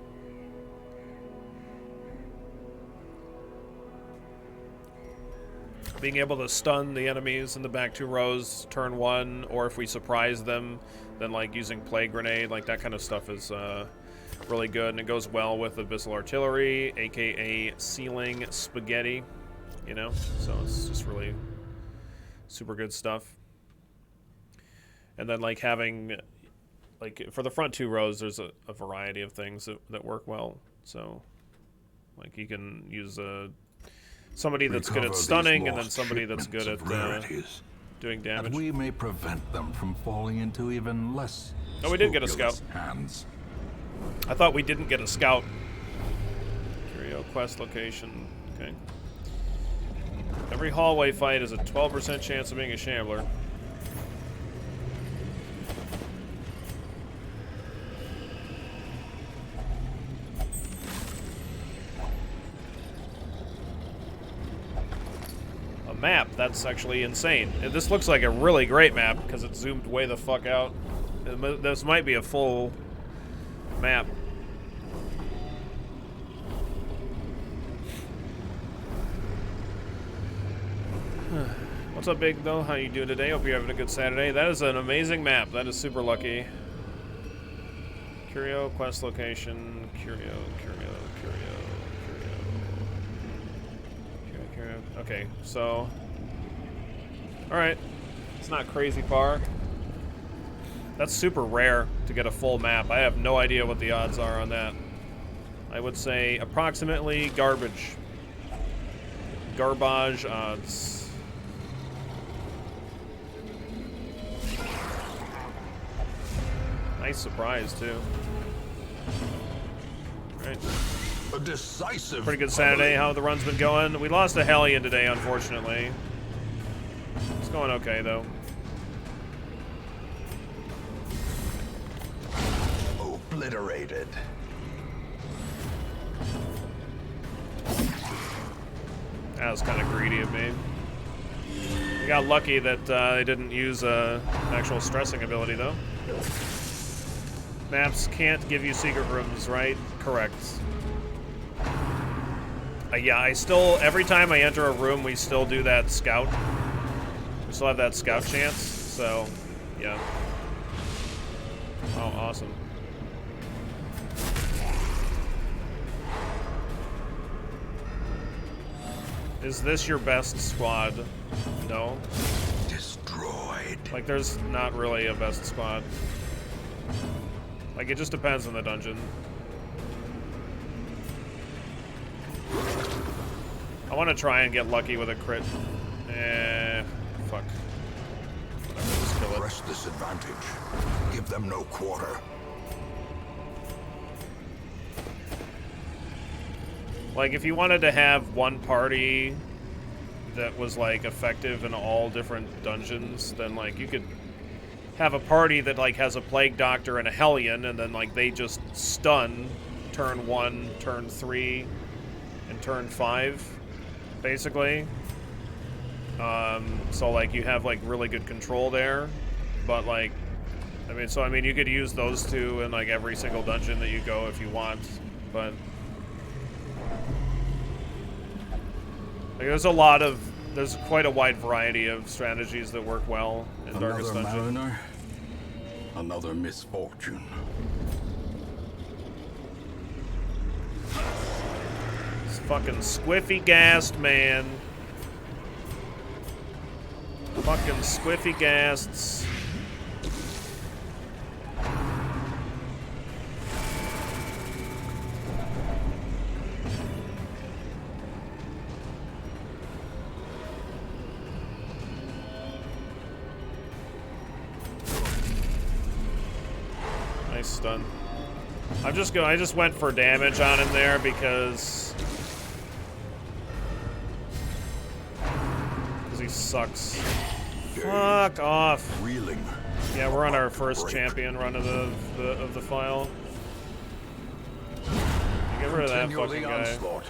Being able to stun the enemies in the back 2 rows turn 1, or if we surprise them, then like using Plague Grenade, like that kind of stuff is really good, and it goes well with Abyssal Artillery, aka Ceiling Spaghetti, you know? So it's just really super good stuff. And then like having, like for the front 2 rows, there's a variety of things that work well. So like you can use somebody that's good at stunning, and then somebody that's good at doing damage. And we may prevent them from falling into even less. Oh, we did get a scout. Hands. I thought we didn't get a scout. Curio quest location. Okay. Every hallway fight is a 12% chance of being a shambler. Map, that's actually insane. This looks like a really great map because it's zoomed way the fuck out. This might be a full map. What's up, Big though? How you doing today? Hope you're having a good Saturday. That is an amazing map. That is super lucky. Curio quest location. Curio. Okay, so, alright, it's not crazy far. That's super rare to get a full map. I have no idea what the odds are on that. I would say approximately garbage. Garbage odds. Nice surprise, too. Alright. A decisive. Pretty good Saturday. How the run's been going? We lost a Hellion today, unfortunately. It's going okay, though. Obliterated. That was kind of greedy of me. We got lucky that I didn't use an actual stressing ability, though. Maps can't give you secret rooms, right? Correct. Yeah, I still, every time I enter a room, we still do that scout. We still have that scout chance, so yeah. Oh, awesome. Is this your best squad? No. Destroyed. Like, there's not really a best squad. Like, it just depends on the dungeon. I want to try and get lucky with a crit. Fuck. Whatever, just kill it. Press this advantage. Give them no quarter. Like, if you wanted to have one party that was, like, effective in all different dungeons, then, like, you could have a party that, like, has a Plague Doctor and a Hellion, and then, like, they just stun turn 1, turn 3, and turn 5, basically. So, like, you have, like, really good control there, but, like, I mean, you could use those two in, like, every single dungeon that you go if you want, but... Like, there's quite a wide variety of strategies that work well in Darkest Another Dungeon. mariner, another misfortune. It's fucking squiffy ghast, man. Fucking squiffy ghasts. Nice stun. I just went for damage on him there because he sucks. Fuck off. Reeling. Yeah, we're on our first champion run of the file. Get rid of that fucking guy. Onslaught.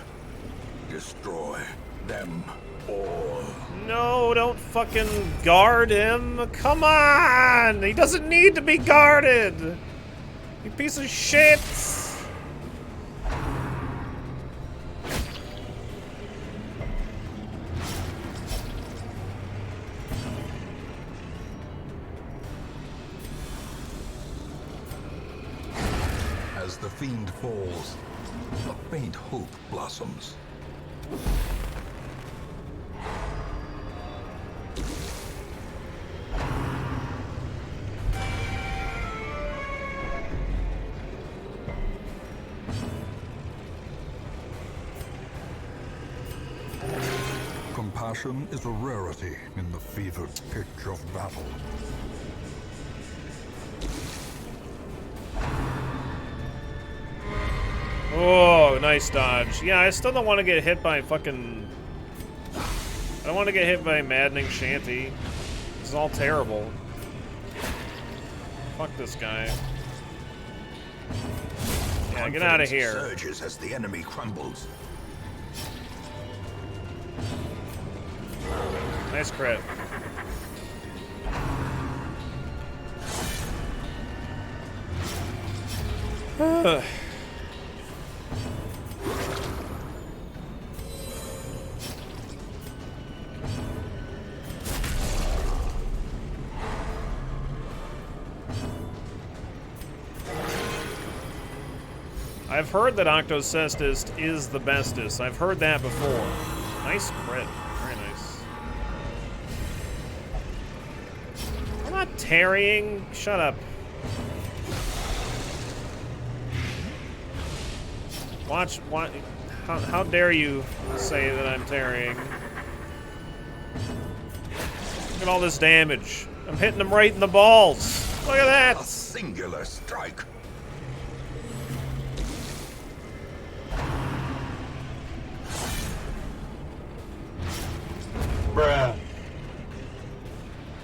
Destroy them all. No, don't fucking guard him. Come on! He doesn't need to be guarded. You piece of shit. As the fiend falls, a faint hope blossoms. Compassion is a rarity in the fevered pitch of battle. Oh, nice dodge. Yeah, I still don't want to get hit by fucking... I don't want to get hit by Maddening Shanty. This is all terrible. Fuck this guy. Yeah, get out of here. Surges as the enemy crumbles. Nice crit. I've heard that Octocestist is the bestest. I've heard that before. Nice crit. Very nice. I'm not tarrying. Shut up. Watch. How dare you say that I'm tarrying? Look at all this damage. I'm hitting him right in the balls. Look at that. A singular strike. Bruh.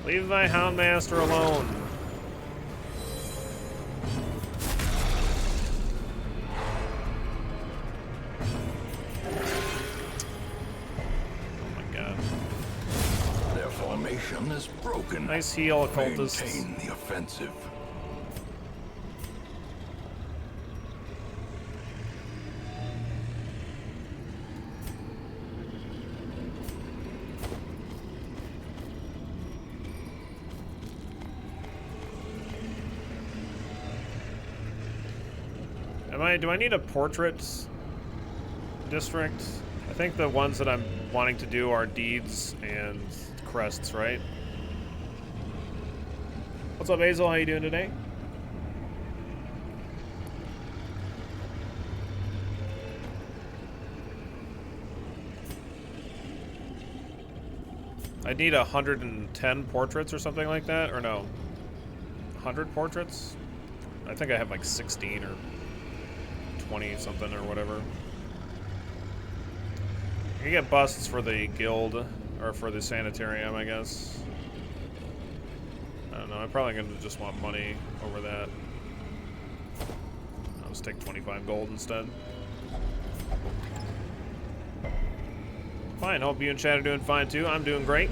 Leave thy Houndmaster alone. Oh my god. Their formation is broken. Nice heal, occultists. Maintain the offensive. Do I need a portrait district? I think the ones that I'm wanting to do are deeds and crests, right? What's up, Hazel? How you doing today? I need 110 portraits or something like that, or no? 100 portraits? I think I have like 16 or 20 something or whatever. You get busts for the guild, or for the sanitarium, I guess. I don't know, I'm probably gonna just want money over that. I'll just take 25 gold instead. Fine, hope you and Chad are doing fine too. I'm doing great.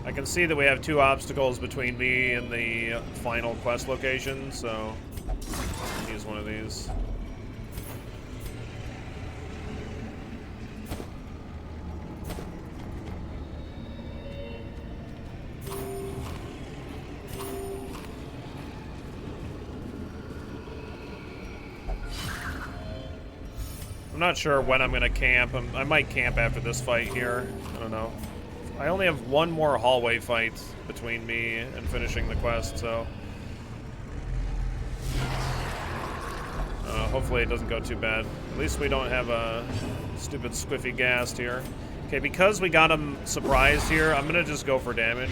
I can see that we have 2 obstacles between me and the final quest location, so I'll use one of these. I'm not sure when I'm gonna camp. I might camp after this fight here. I don't know. I only have one more hallway fight between me and finishing the quest, so hopefully it doesn't go too bad. At least we don't have a stupid squiffy ghast here. Okay, because we got him surprised here, I'm gonna just go for damage.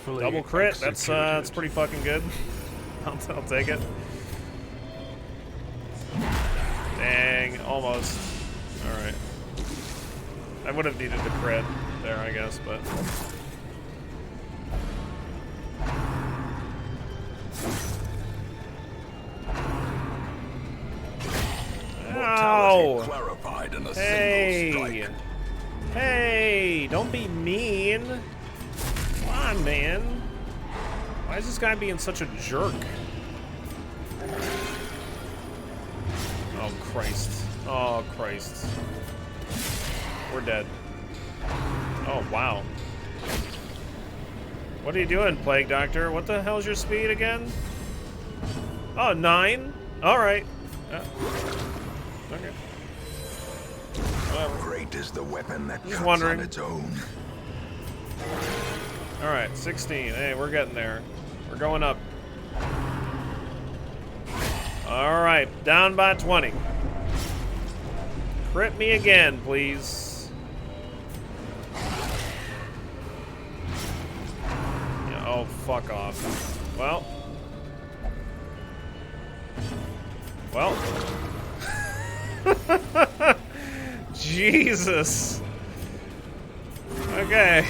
Double crit, that's pretty fucking good. I'll take it. Dang, almost. Alright. I would have needed the crit there, I guess, but... Ow! Clarified in a Hey! single strike. Hey! Don't be mean! Come on, man. Why is this guy being such a jerk? Oh, Christ. Oh, Christ. We're dead. Oh, wow. What are you doing, Plague Doctor? What the hell's your speed again? Oh, 9? Alright. Okay. Whatever. Great is the weapon that Just cuts wondering. on its own. Alright, 16. Hey, we're getting there. We're going up. Alright, down by 20. Crit me again, please. Yeah, oh, fuck off. Well. Jesus. Okay.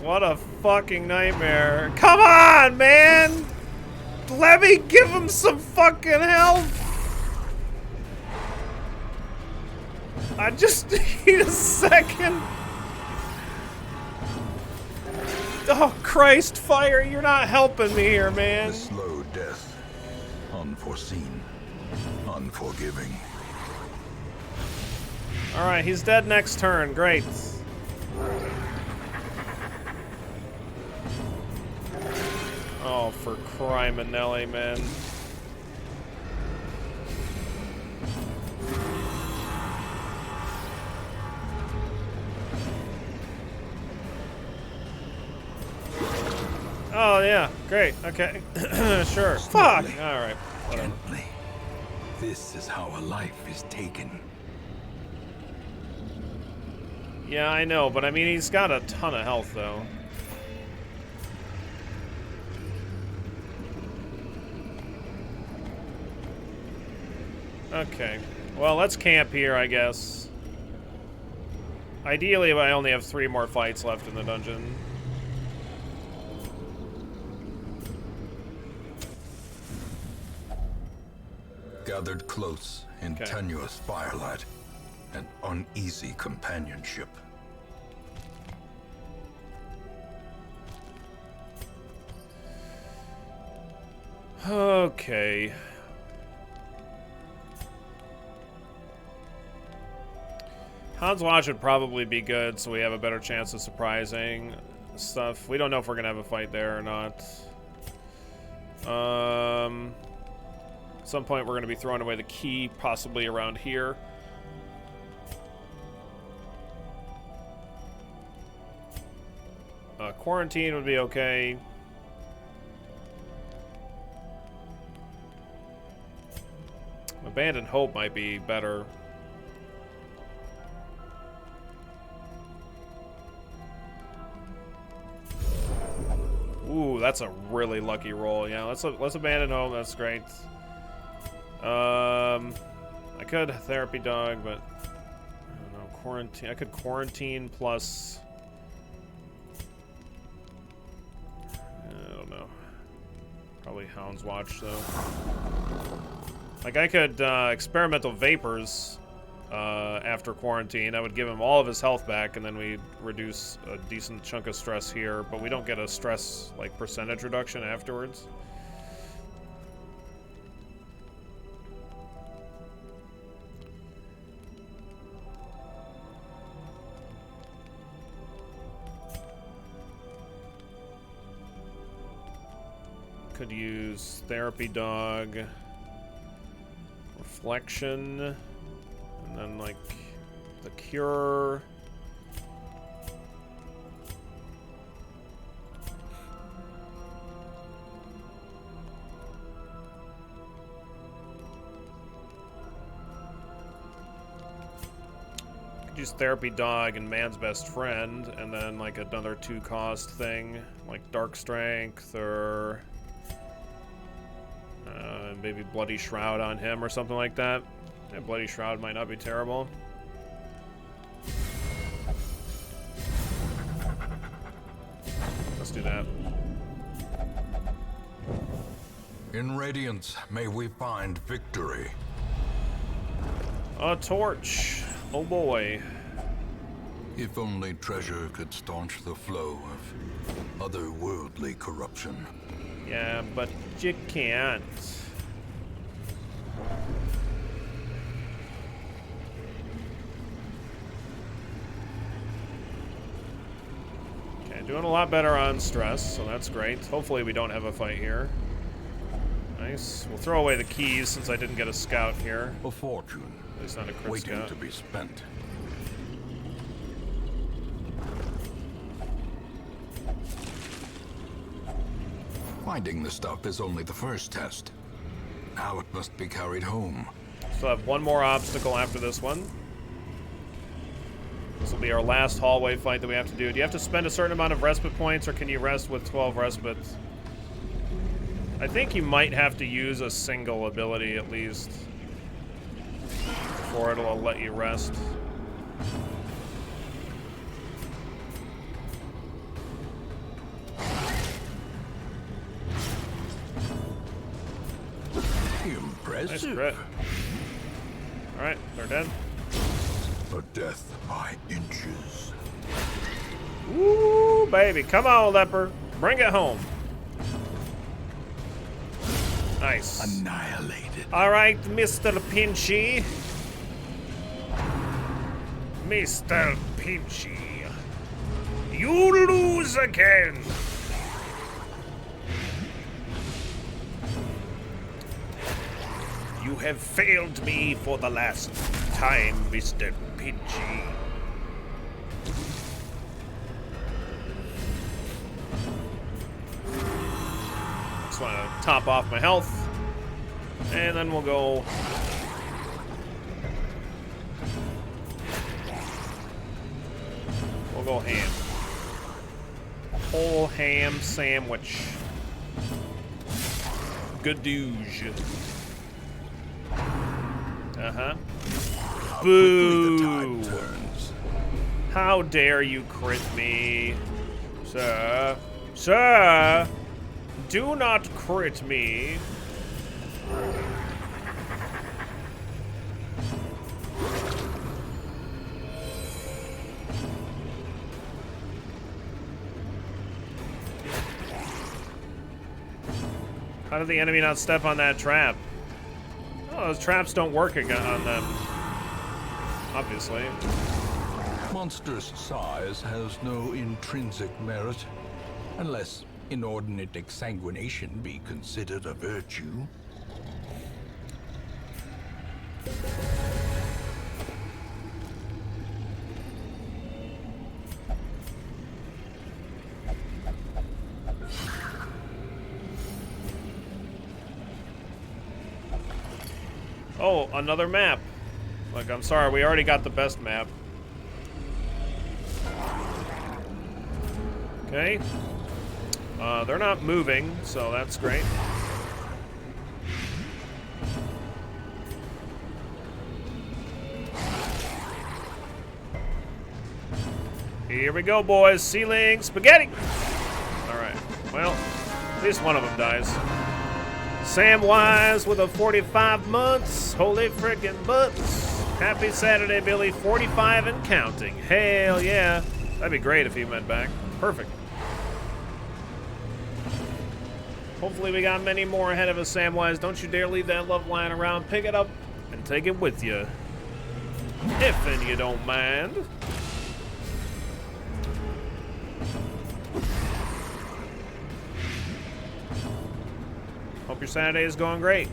What a fucking nightmare. Come on, man! Let me give him some fucking help! I just need a second. Oh, Christ, fire, you're not helping me here, man. The slow death. Unforeseen. Unforgiving. Alright, he's dead next turn. Great. Oh, for crime and Nelly, man. Oh, yeah. Great. Okay. Sure. Fuck! Alright. Whatever. Gently. This is how a life is taken. Yeah, I know, but I mean, he's got a ton of health, though. Okay. Well, let's camp here, I guess. Ideally, I only have 3 more fights left in the dungeon. Gathered close in Okay. tenuous firelight. and uneasy companionship. Okay. Hans Watch would probably be good, so we have a better chance of surprising stuff. We don't know if we're gonna have a fight there or not. At some point we're gonna be throwing away the key, possibly around here. Quarantine would be okay. Abandoned Hope might be better. Ooh, that's a really lucky roll. Yeah, let's abandon Hope. That's great. I could Therapy Dog, but I don't know. Quarantine. I could Quarantine plus. I don't know. Probably Hound's Watch though. Like, I could Experimental Vapors after Quarantine. I would give him all of his health back, and then we'd reduce a decent chunk of stress here, but we don't get a stress, like, percentage reduction afterwards. Could use Therapy Dog. Reflection, and then like the Cure. Could use Therapy Dog and Man's Best Friend, and then like another 2-cost thing, like Dark Strength or maybe Bloody Shroud on him or something like that. Yeah, Bloody Shroud might not be terrible. Let's do that. In Radiance, may we find victory. A torch. Oh boy. If only treasure could staunch the flow of otherworldly corruption. Yeah, but you can't. Okay, doing a lot better on stress, so that's great. Hopefully we don't have a fight here. Nice. We'll throw away the keys since I didn't get a scout here. A fortune, At least not a crit waiting scout. to be spent. Finding the stuff is only the first test. Now it must be carried home. Still have one more obstacle after this one. This will be our last hallway fight that we have to do. Do you have to spend a certain amount of respite points, or can you rest with 12 respites? I think you might have to use a single ability at least before it'll let you rest. Impressive. Nice crit. Alright, they're dead. A death by inches. Woo, baby. Come on, Leper. Bring it home. Nice. Annihilated. Alright, Mr. Pinchy. Mr. Pinchy. You lose again. You have failed me for the last time, Mr. Pinchy. Just want to top off my health, and then we'll go. We'll go ham. Whole ham sandwich. Good douche. Uh-huh. Boo! The tide turns. How dare you crit me, sir? Sir! Do not crit me. How did the enemy not step on that trap? Oh, those traps don't work again on them. Obviously. Monstrous size has no intrinsic merit, unless inordinate exsanguination be considered a virtue. Oh, another map. Look, I'm sorry, we already got the best map. Okay. They're not moving, so that's great. Here we go, boys. Ceiling spaghetti. All right. Well, at least one of them dies. Samwise with a 45 months. Holy frickin' butts. Happy Saturday, Billy. 45 and counting. Hell yeah. That'd be great if he went back. Perfect. Hopefully we got many more ahead of us, Samwise. Don't you dare leave that love lying around. Pick it up and take it with you. If you don't mind. Hope your Saturday is going great.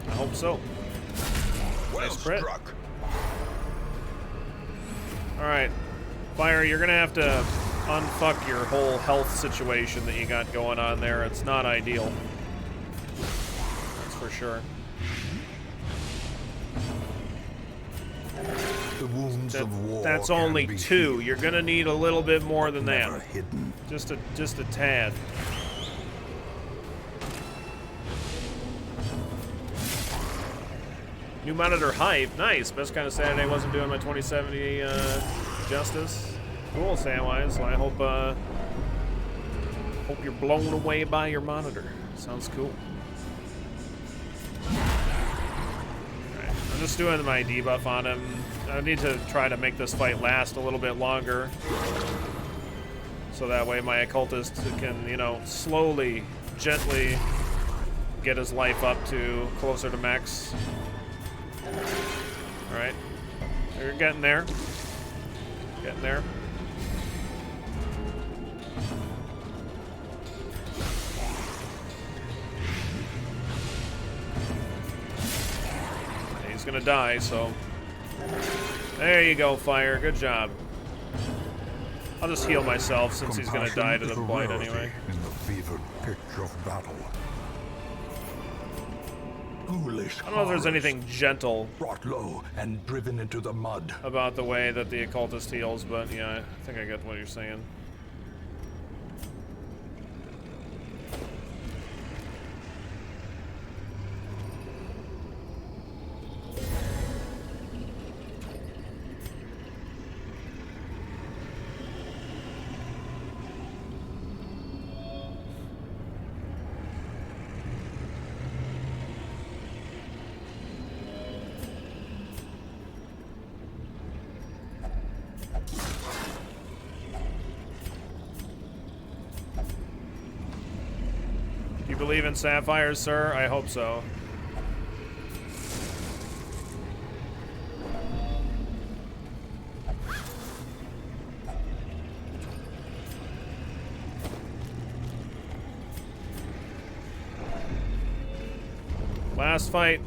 I hope so. Well Nice crit. struck. Alright. Fire, you're gonna have to unfuck your whole health situation that you got going on there. It's not ideal. That's for sure. The wounds of war That's can only be 2. healed, You're gonna need a little bit more than never that. hidden. Just a tad. New monitor hype. Nice. Best kind of Saturday. Wasn't doing my 2070 justice. Cool, Samwise. So I hope hope you're blown away by your monitor. Sounds cool. Alright. I'm just doing my debuff on him. I need to try to make this fight last a little bit longer. So that way my occultist can, you know, slowly, gently get his life up to closer to max. Alright. You're getting there. Getting there. He's gonna die, so. There you go, Fire. Good job. I'll just heal myself since he's gonna die to the blight anyway. In the fevered pitch of battle. Ghoulish I don't know if there's anything gentle brought low and driven into the mud. about the way that the occultist heals, but yeah, I think I get what you're saying. You believe in sapphires, sir? I hope so. Last fight.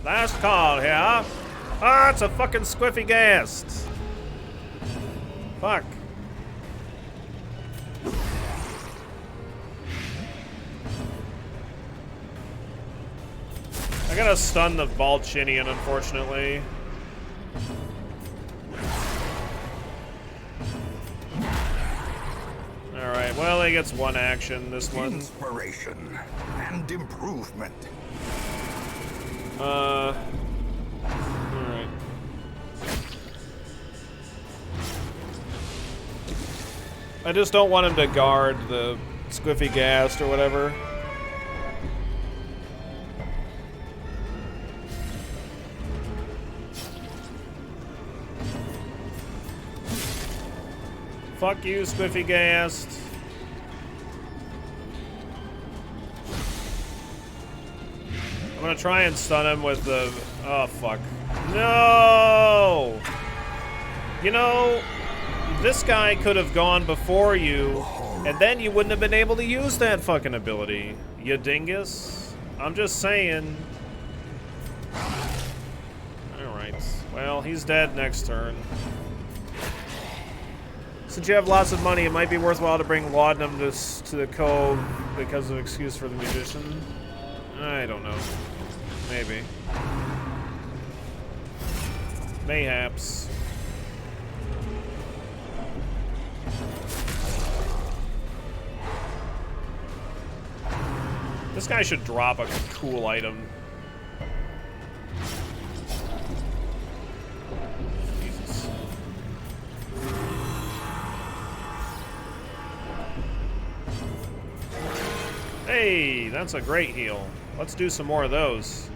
Last call here. Ah, it's a fucking squiffy ghast. Fuck. I gotta stun the Volchinian, unfortunately. Alright, well, he gets one action, this one. Inspiration and improvement. Alright. I just don't want him to guard the squiffy ghast or whatever. Fuck you, squiffy ghast. gonna try and stun him with the... Oh, fuck. No! You know, this guy could have gone before you, and then you wouldn't have been able to use that fucking ability. You dingus. I'm just saying. Alright. Well, he's dead next turn. Since you have lots of money, it might be worthwhile to bring laudanum to the cove because of excuse for the musician. I don't know. Maybe. Mayhaps. This guy should drop a cool item. Jesus. Hey, that's a great heal. Let's do some more of those.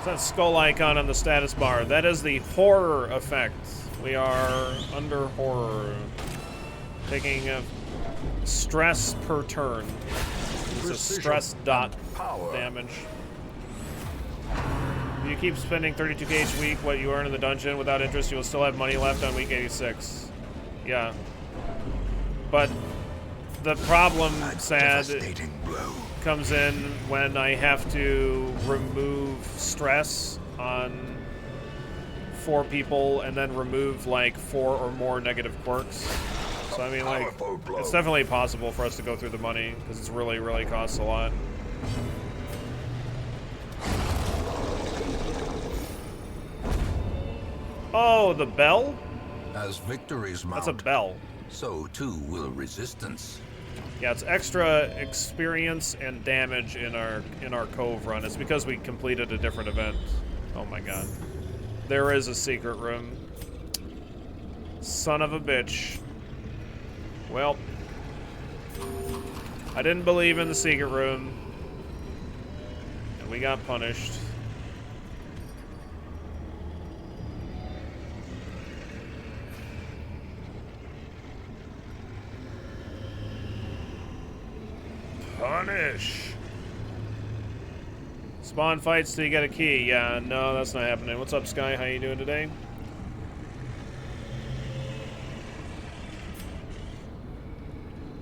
That skull icon on the status bar. That is the horror effect. We are under horror. Taking a stress per turn. It's a stress dot damage. If you keep spending 32k each week, what you earn in the dungeon without interest, you will still have money left on week 86. Yeah. But the problem, sad, comes in when I have to remove stress on 4 people and then remove like 4 or more negative quirks. So I mean, like, it's definitely possible for us to go through the money because it's really, really costs a lot. Oh, the bell? As victories mount, that's a bell. So too will resistance. Yeah, it's extra experience and damage in our cove run. It's because we completed a different event. Oh my god. There is a secret room. Son of a bitch. Well, I didn't believe in the secret room, and we got punished. Punish. Spawn fights till you get a key. Yeah, no, that's not happening. What's up, Sky? How you doing today?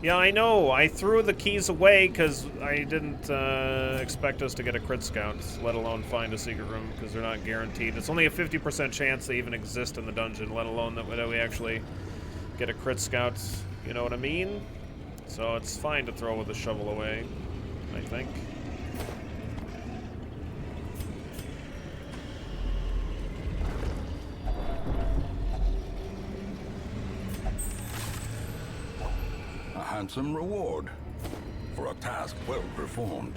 Yeah, I know. I threw the keys away because I didn't expect us to get a crit scout, let alone find a secret room, because they're not guaranteed. It's only a 50% chance they even exist in the dungeon, let alone that we actually get a crit scout. You know what I mean? So it's fine to throw with the shovel away, I think. A handsome reward for a task well performed.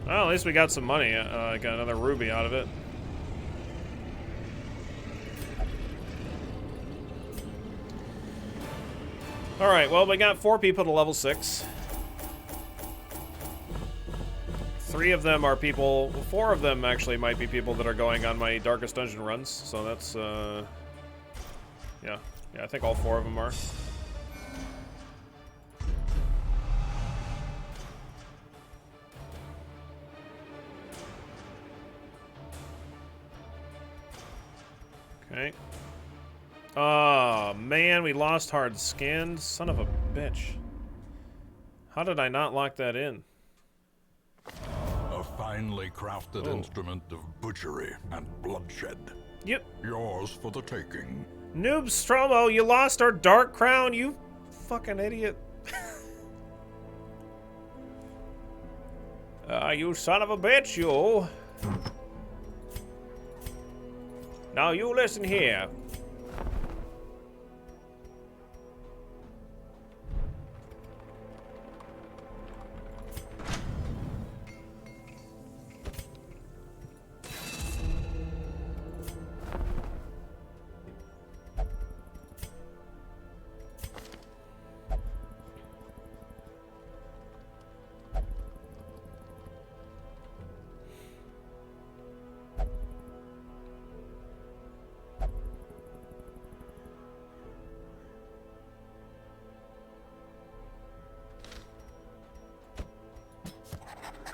Well, at least we got some money. I got another ruby out of it. Alright, well, we got 4 people to level 6. 3 of them are people... 4 of them actually might be people that are going on my Darkest Dungeon runs. So that's, yeah. Yeah, I think all 4 of them are. Okay. Oh, man, we lost hard skinned. Son of a bitch. How did I not lock that in? A finely crafted instrument of butchery and bloodshed. Yep. Yours for the taking. Noob Stromo, you lost our dark crown, you fucking idiot. You son of a bitch, you. Now you listen here.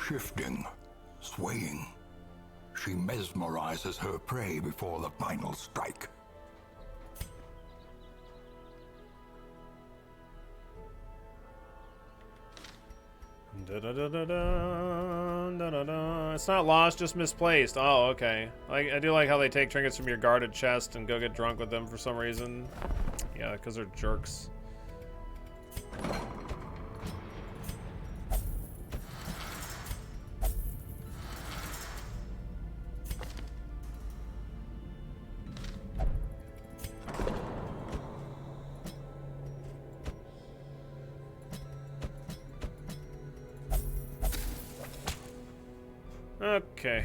Shifting, swaying. She mesmerizes her prey before the final strike. It's not lost, just misplaced. Oh, okay. I do like how they take trinkets from your guarded chest and go get drunk with them for some reason. Yeah, because they're jerks. Okay.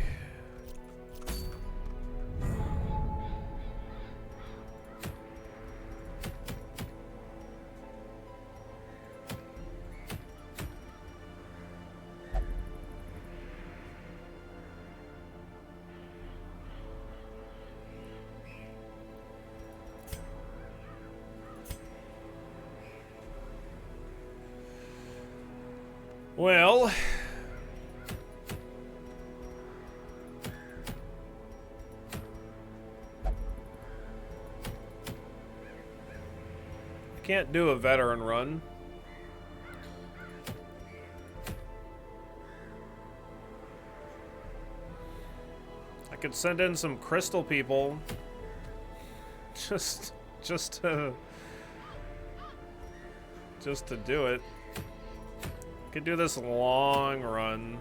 Well, can't do a veteran run. I could send in some crystal people. Just to do it. Could do this long run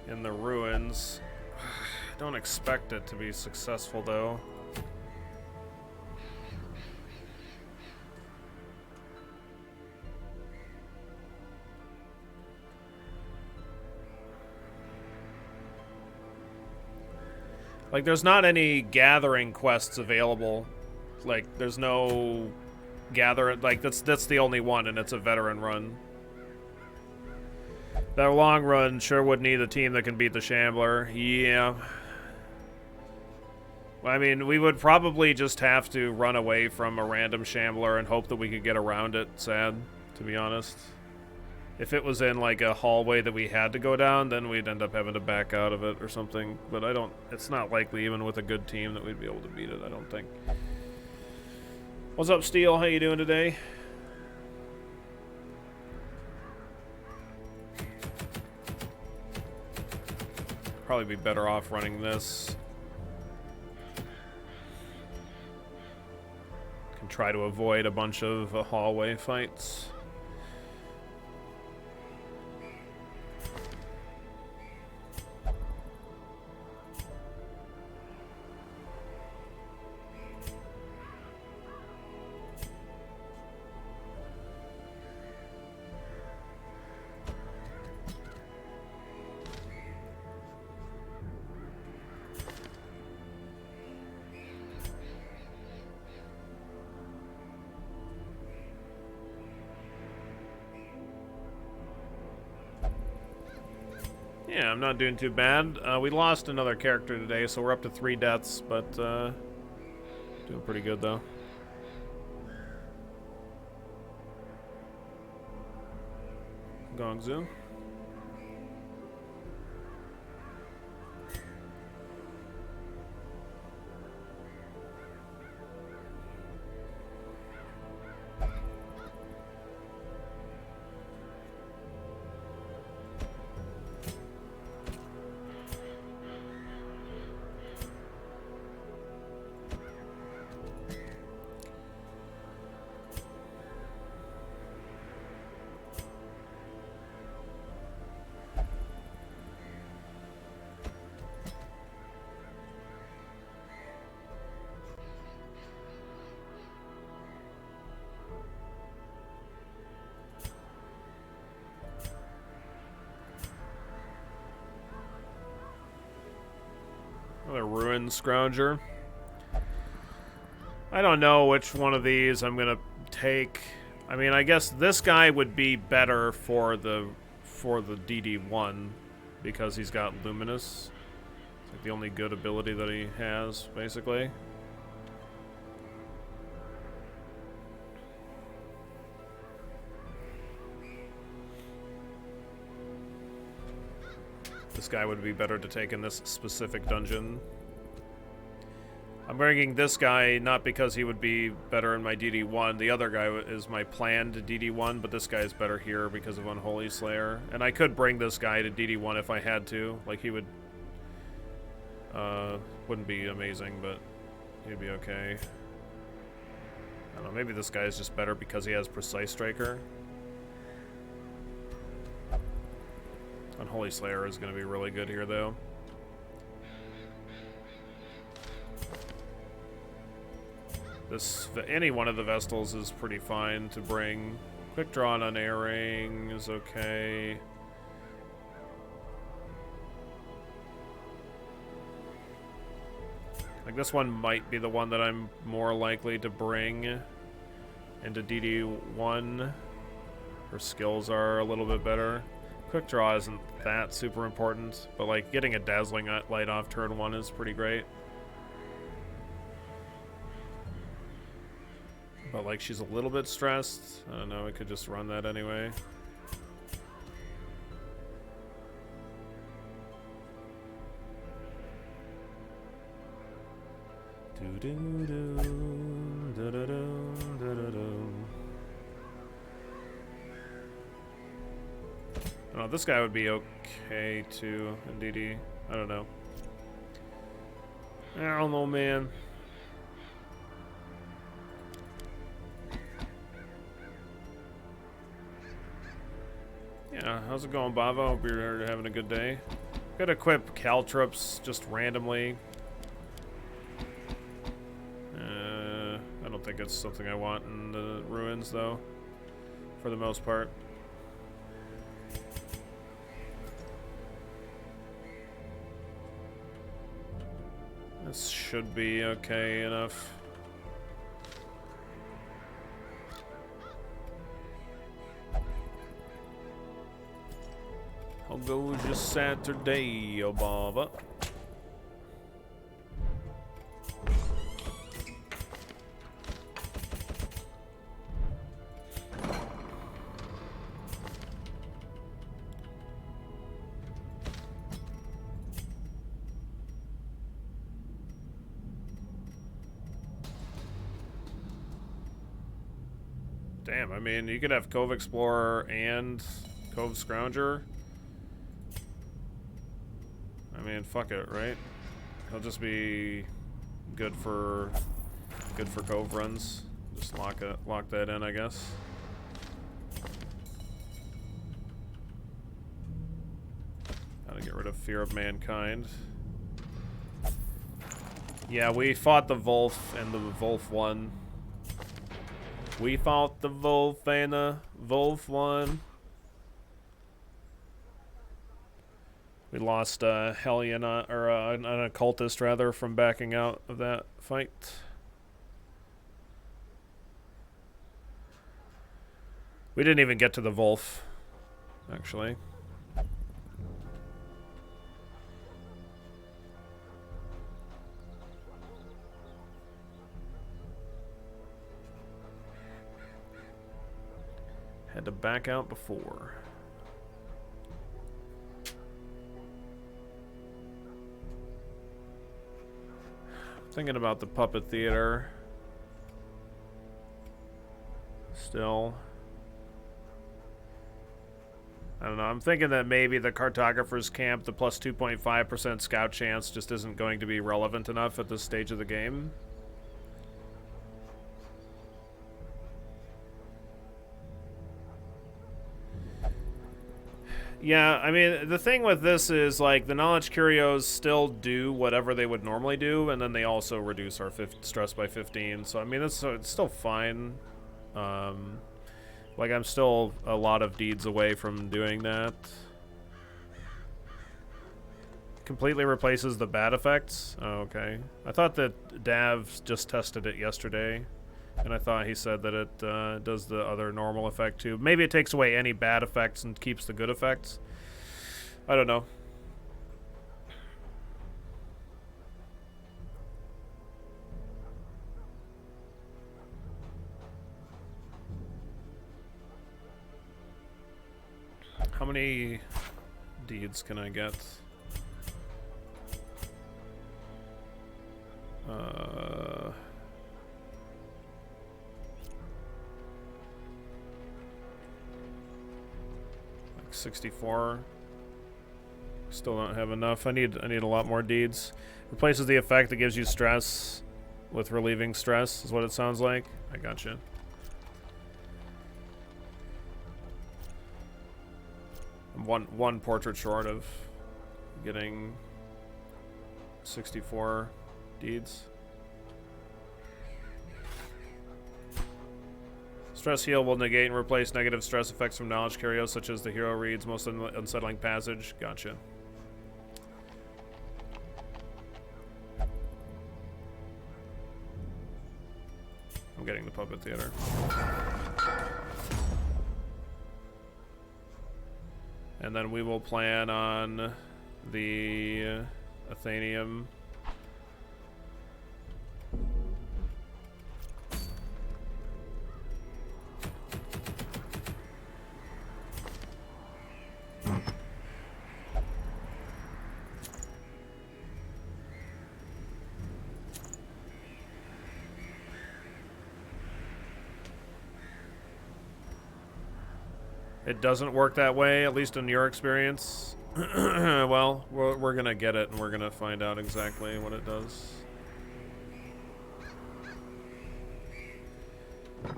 in the ruins. I don't expect it to be successful though. Like, there's not any gathering quests available. Like, there's no gather. Like, that's the only one, and it's a veteran run. That long run sure would need a team that can beat the Shambler. Yeah. I mean, we would probably just have to run away from a random Shambler and hope that we could get around it. Sad, to be honest. If it was in, like, a hallway that we had to go down, then we'd end up having to back out of it or something. But I don't... It's not likely, even with a good team, that we'd be able to beat it, I don't think. What's up, Steel? How you doing today? Probably be better off running this. Can try to avoid a bunch of hallway fights. Yeah, I'm not doing too bad. We lost another character today, so we're up to 3 deaths, but doing pretty good though. Gongzu. and Scrounger. I don't know which one of these I'm gonna take. I mean, I guess this guy would be better for the DD1 because he's got Luminous. It's like the only good ability that he has, basically. This guy would be better to take in this specific dungeon. I'm bringing this guy not because he would be better in my DD1. The other guy is my planned DD1, but this guy is better here because of Unholy Slayer. And I could bring this guy to DD1 if I had to. Like, he would... wouldn't be amazing, but he'd be okay. I don't know, maybe this guy is just better because he has Precise Striker. Unholy Slayer is going to be really good here, though. Any one of the Vestals is pretty fine to bring. Quick Draw on Unerring is okay. Like, this one might be the one that I'm more likely to bring into DD1. Her skills are a little bit better. Quick Draw isn't that super important, but like getting a Dazzling Light off turn 1 is pretty great. But like she's a little bit stressed. I don't know, we could just run that anyway. Oh, this guy would be okay too in DD. I don't know. I don't know, man. Yeah, how's it going, Bava? Hope you're having a good day. Could equip Caltrops just randomly. I don't think it's something I want in the ruins, though, for the most part. This should be okay enough. I'll go just Saturday, Obama. Damn, I mean, you could have Cove Explorer and Cove Scrounger. I mean, fuck it, right? He'll just be good for Cove runs. Just lock that in, I guess. Gotta get rid of Fear of Mankind. Yeah, we fought the Wolf and the Wolf won. We fought the Wolf and the Wolf won. We lost Hellion, or an occultist rather, from backing out of that fight. We didn't even get to the Wolf, actually. Had to back out before. Thinking about the Puppet Theater. Still. I don't know. I'm thinking that maybe the Cartographer's Camp, the plus 2.5% scout chance, just isn't going to be relevant enough at this stage of the game. Yeah, I mean, the thing with this is, like, the Knowledge Curios still do whatever they would normally do, and then they also reduce our stress by 15, so, I mean, it's still fine. Like, I'm still a lot of deeds away from doing that. completely replaces the bad effects? Oh, okay. I thought that Dav just tested it yesterday, and I thought he said that it does the other normal effect too. Maybe it takes away any bad effects and keeps the good effects. I don't know. How many deeds can I get? Like 64. Still don't have enough. I need a lot more deeds. Replaces the effect that gives you stress with relieving stress, is what it sounds like. I gotcha. I'm one portrait short of getting 64 deeds. Stress heal will negate and replace negative stress effects from knowledge curios, such as the hero reads most unsettling passage. Gotcha. I'm getting the puppet theater. And then we will plan on the Athenium. It doesn't work that way, at least in your experience. Well, we're gonna get it, and we're gonna find out exactly what it does.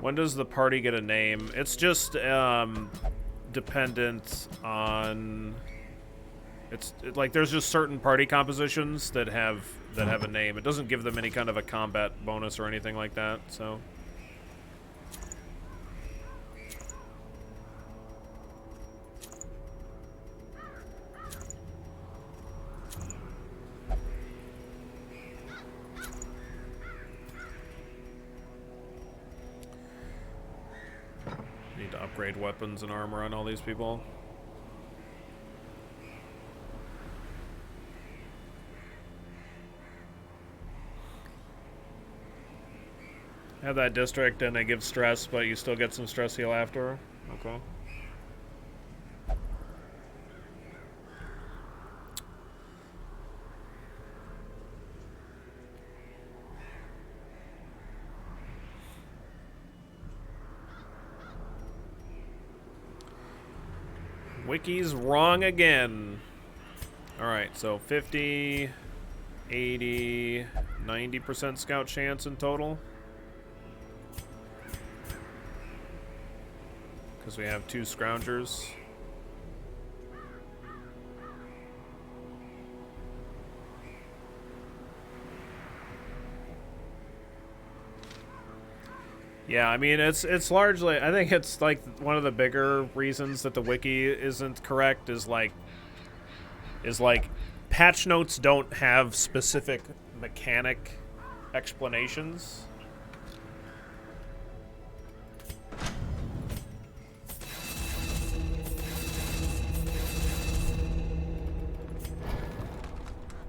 When does the party get a name? It's just dependent on. Like there's just certain party compositions that have a name. It doesn't give them any kind of a combat bonus or anything like that. So. Need to upgrade weapons and armor on all these people. Have that district and it gives stress, but you still get some stress heal after. Okay. Wiki's wrong again. Alright, so 50, 80, 90% scout chance in total. Because we have 2 scroungers. Yeah, I mean, it's largely, I think it's like one of the bigger reasons that the wiki isn't correct is like patch notes don't have specific mechanic explanations.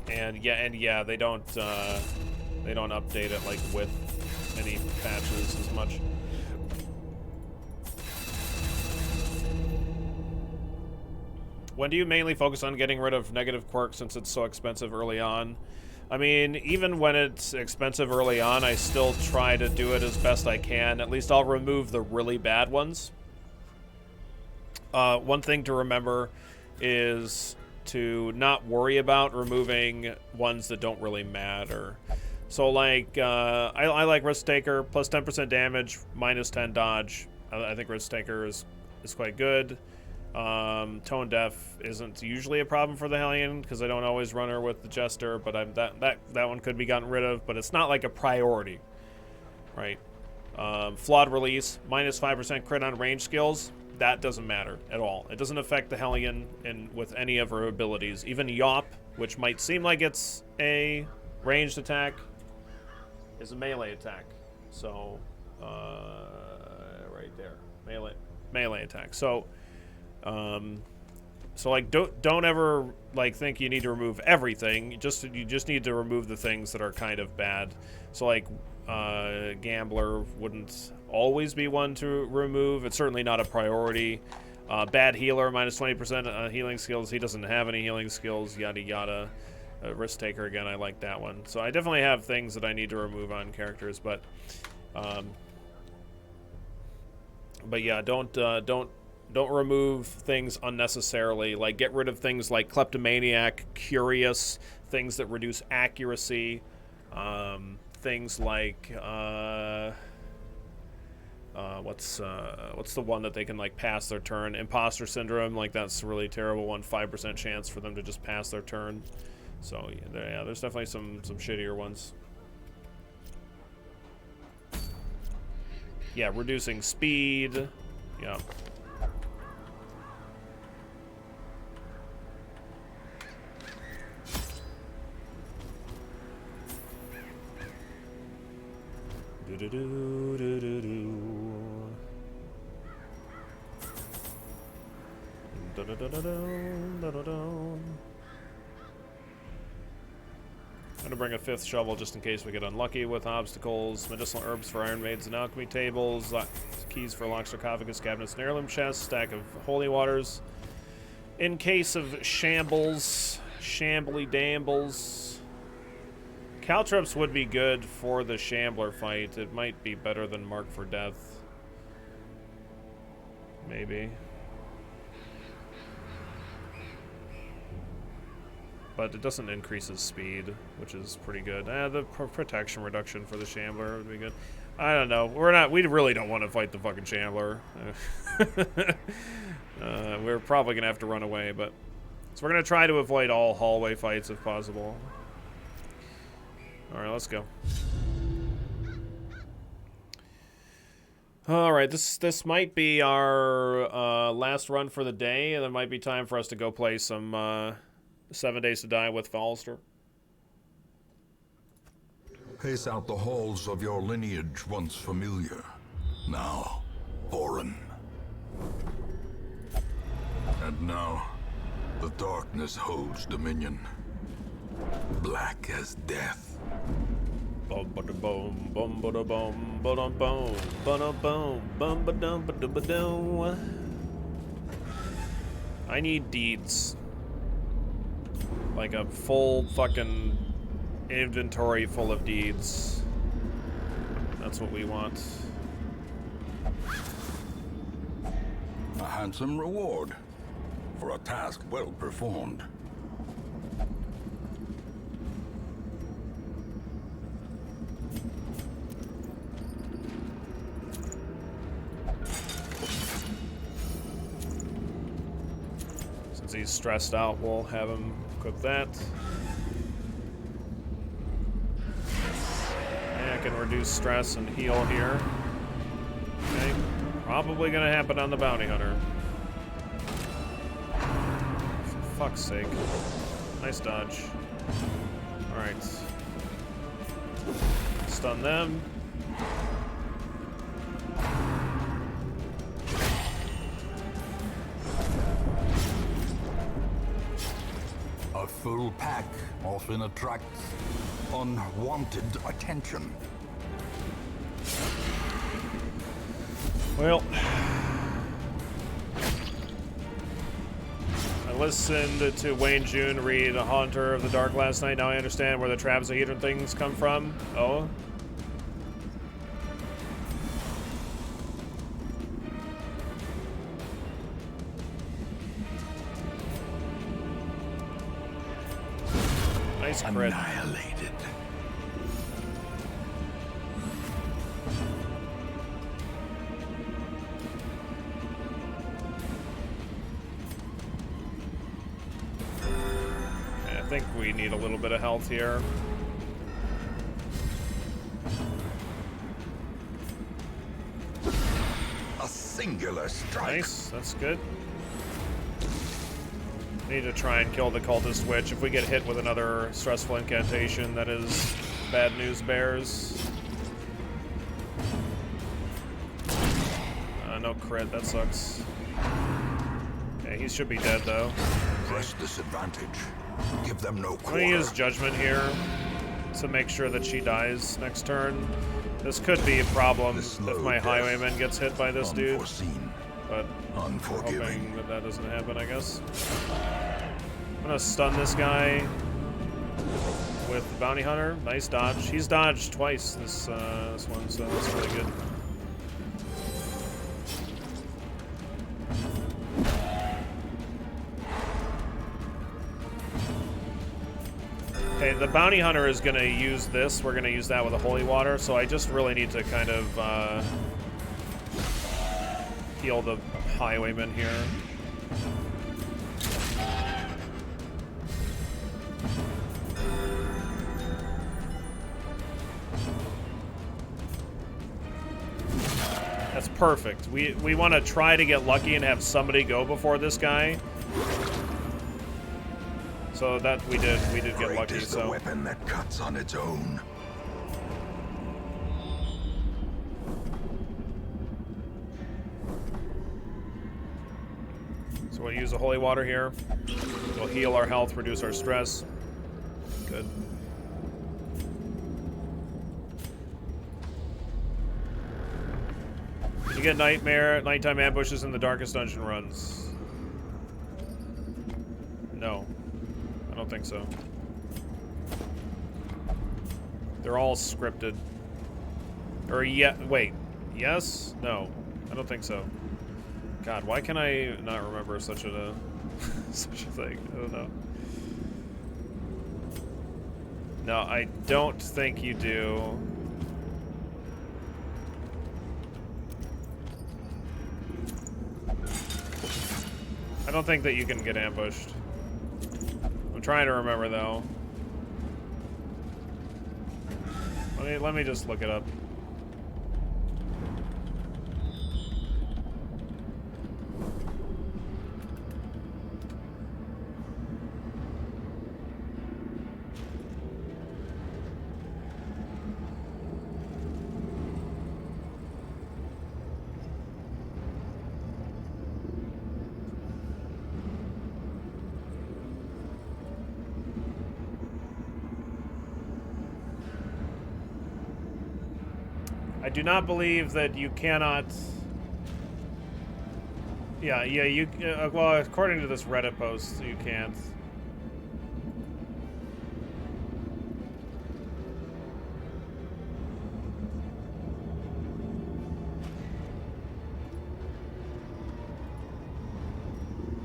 And yeah, they don't update it like with any patches as much. When do you mainly focus on getting rid of negative quirks since it's so expensive early on? I mean, even when it's expensive early on, I still try to do it as best I can. At least I'll remove the really bad ones. One thing to remember is to not worry about removing ones that don't really matter. So, like, I like Risk Taker, plus 10% damage, minus 10 dodge. I think Risk Taker is quite good. Tone Deaf isn't usually a problem for the Hellion, because I don't always run her with the Jester, but that one could be gotten rid of, but it's not like a priority, right? Flawed Release, minus 5% crit on range skills. that doesn't matter at all. It doesn't affect the Hellion with any of her abilities. Even Yop, which might seem like it's a ranged attack, is a melee attack. So, right there, melee attack. So, like don't ever like think you need to remove everything. You just need to remove the things that are kind of bad. So like Gambler wouldn't always be one to remove. It's certainly not a priority. Bad Healer, minus 20% healing skills. He doesn't have any healing skills. Yada yada. Risk Taker again. I like that one. So I definitely have things that I need to remove on characters, but yeah, don't remove things unnecessarily. Like, get rid of things like Kleptomaniac, Curious, things that reduce accuracy, things like what's the one that they can like pass their turn? Imposter Syndrome. Like, that's a really terrible one. 5% chance for them to just pass their turn. So yeah, there's definitely some shittier ones. Yeah, reducing speed. Yeah. I'm gonna bring a 5th shovel just in case we get unlucky with obstacles. Medicinal herbs for iron maids and alchemy tables. Keys for locked sarcophagus, cabinets, and heirloom chests. Stack of holy waters. In case of shambles, shambly dambles. Caltrops would be good for the Shambler fight. It might be better than Mark for Death. Maybe. But it doesn't increase his speed, which is pretty good. The protection reduction for the Shambler would be good. I don't know. We really don't want to fight the fucking Shambler. We're probably gonna have to run away, but so we're gonna try to avoid all hallway fights if possible. All right, let's go. All right, this might be our last run for the day, and it might be time for us to go play some 7 Days to Die with Fallister. Pace out the halls of your lineage once familiar, now foreign. And now, the darkness holds dominion, black as death. Bum ba da bum, bum ba da bum, ba dum bum, ba dum bum, bum ba dum ba da ba dum. I need deeds. Like a full fucking inventory full of deeds. That's what we want. A handsome reward for a task well performed. Since he's stressed out, we'll have him cook that. Yeah, I can reduce stress and heal here. Okay, probably gonna happen on the bounty hunter. For fuck's sake. Nice dodge. Alright. Stun them. A full pack often attracts unwanted attention. Well, I listened to Wayne June read A Haunter of the Dark last night. Now I understand where the Trapsahedron things come from. Oh? Nice crit. Annihilated. I think we need a little bit of health here. A singular strike. Nice, that's good. Need to try and kill the cultist witch. If we get hit with another stressful incantation, that is bad news bears. No crit, that sucks. Okay, he should be dead though. Press this advantage. Give them no I'm quarter. gonna use Judgment here to make sure that she dies next turn. This could be a problem if my Highwayman gets hit by this dude. Unforeseen. But I'm Unforgiving. hoping that that doesn't happen, I guess. I'm gonna stun this guy with the Bounty Hunter. Nice dodge. He's dodged twice this one, so that's really good. Okay, the Bounty Hunter is gonna use this. We're gonna use that with a Holy Water, so I just really need to kind of heal the Highwayman here. That's perfect. We want to try to get lucky and have somebody go before this guy. So that we did get lucky. Is the weapon that cuts on its own. So we'll use the Holy Water here. We'll heal our health, reduce our stress. Good. You get nighttime ambushes in the darkest dungeon runs. No. I don't think so. They're all scripted. Or wait. Yes? No. I don't think so. God, why can I not remember such a such a thing? I don't know. No, I don't think you do. I don't think that you can get ambushed. I'm trying to remember though. Let me just look it up. I do not believe that you cannot. Yeah, you. Well, according to this Reddit post, you can't.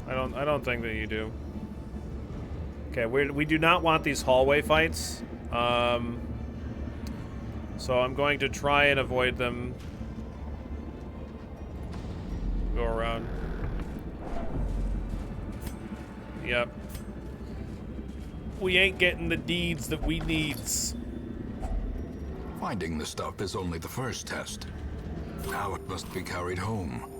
I don't think that you do. Okay, we do not want these hallway fights. So I'm going to try and avoid them. Go around. Yep. We ain't getting the deeds that we needs. Finding the stuff is only the first test. Now it must be carried home.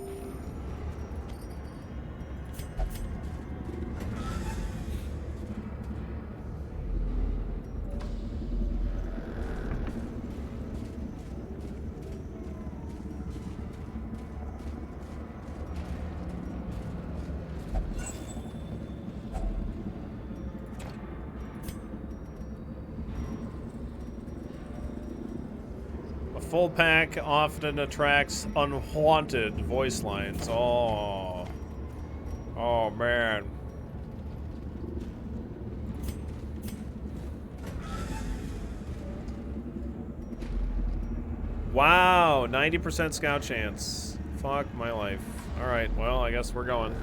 Full pack often attracts unwanted voice lines. Oh. Oh, man. Wow, 90% scout chance. Fuck my life. Alright, well, I guess we're going.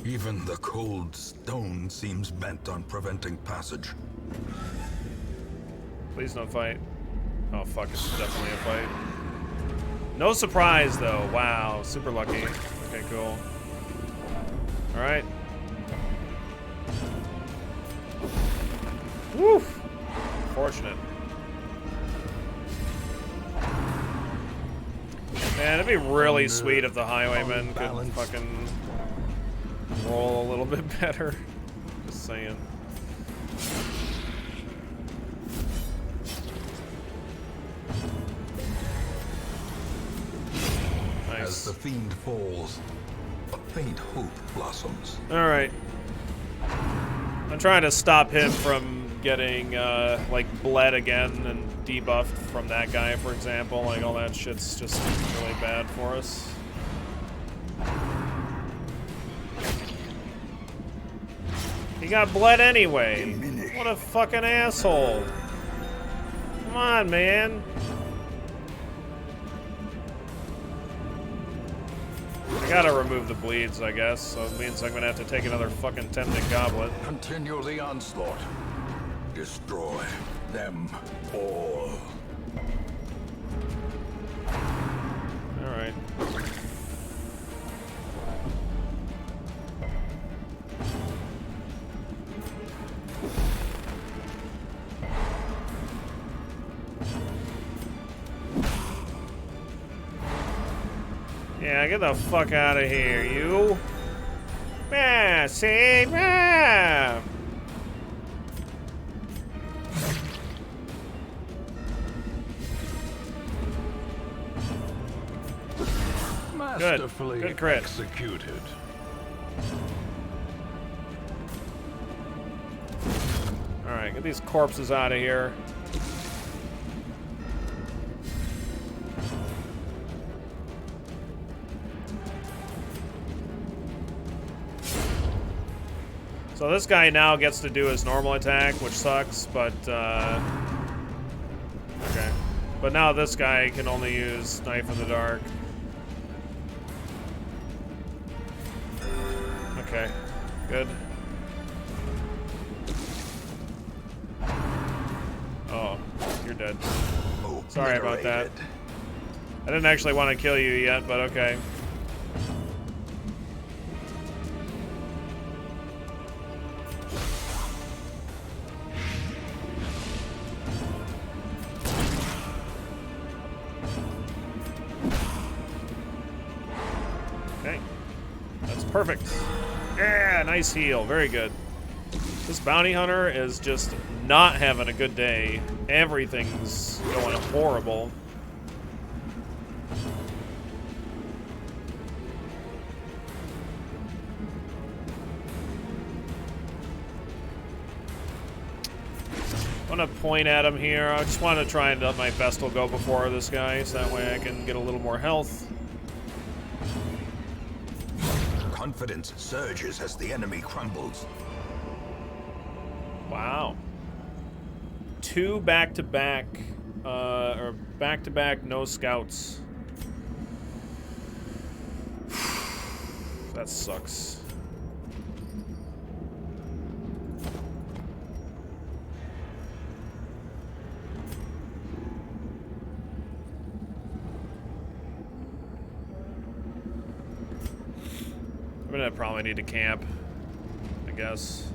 Even the cold stone seems bent on preventing passage. Please don't fight. Oh, fuck, it's definitely a fight. No surprise, though. Wow, super lucky. Okay, cool. Alright. Woo! Fortunate. Man, it'd be really sweet if the highwaymen could fucking roll a little bit better. Just saying. Nice. As the fiend falls, a faint hope blossoms. Alright. I'm trying to stop him from getting, like, bled again and debuffed from that guy, for example. Like, all that shit's just really bad for us. He got bled anyway. What a fucking asshole. Come on, man. I gotta remove the bleeds, I guess, so it means I'm gonna have to take another fucking tempting goblet. Continue the onslaught. Destroy them all. Alright. Yeah, get the fuck out of here, you. Yeah, see? Yeah. Masterfully Good crit. executed. Alright, get these corpses out of here. So this guy now gets to do his normal attack, which sucks, but, okay. But now this guy can only use Knife in the Dark. Okay, good. Oh, you're dead. Sorry about that. I didn't actually want to kill you yet, but okay. Okay. That's perfect. Yeah, nice heal. Very good. This bounty hunter is just not having a good day. Everything's going horrible. I'm gonna point at him here. I just want to try and let my Vestal go before this guy, so that way I can get a little more health. Confidence surges as the enemy crumbles. Wow. 2 back-to-back, or back-to-back no scouts. That sucks. I'm gonna probably need to camp, I guess.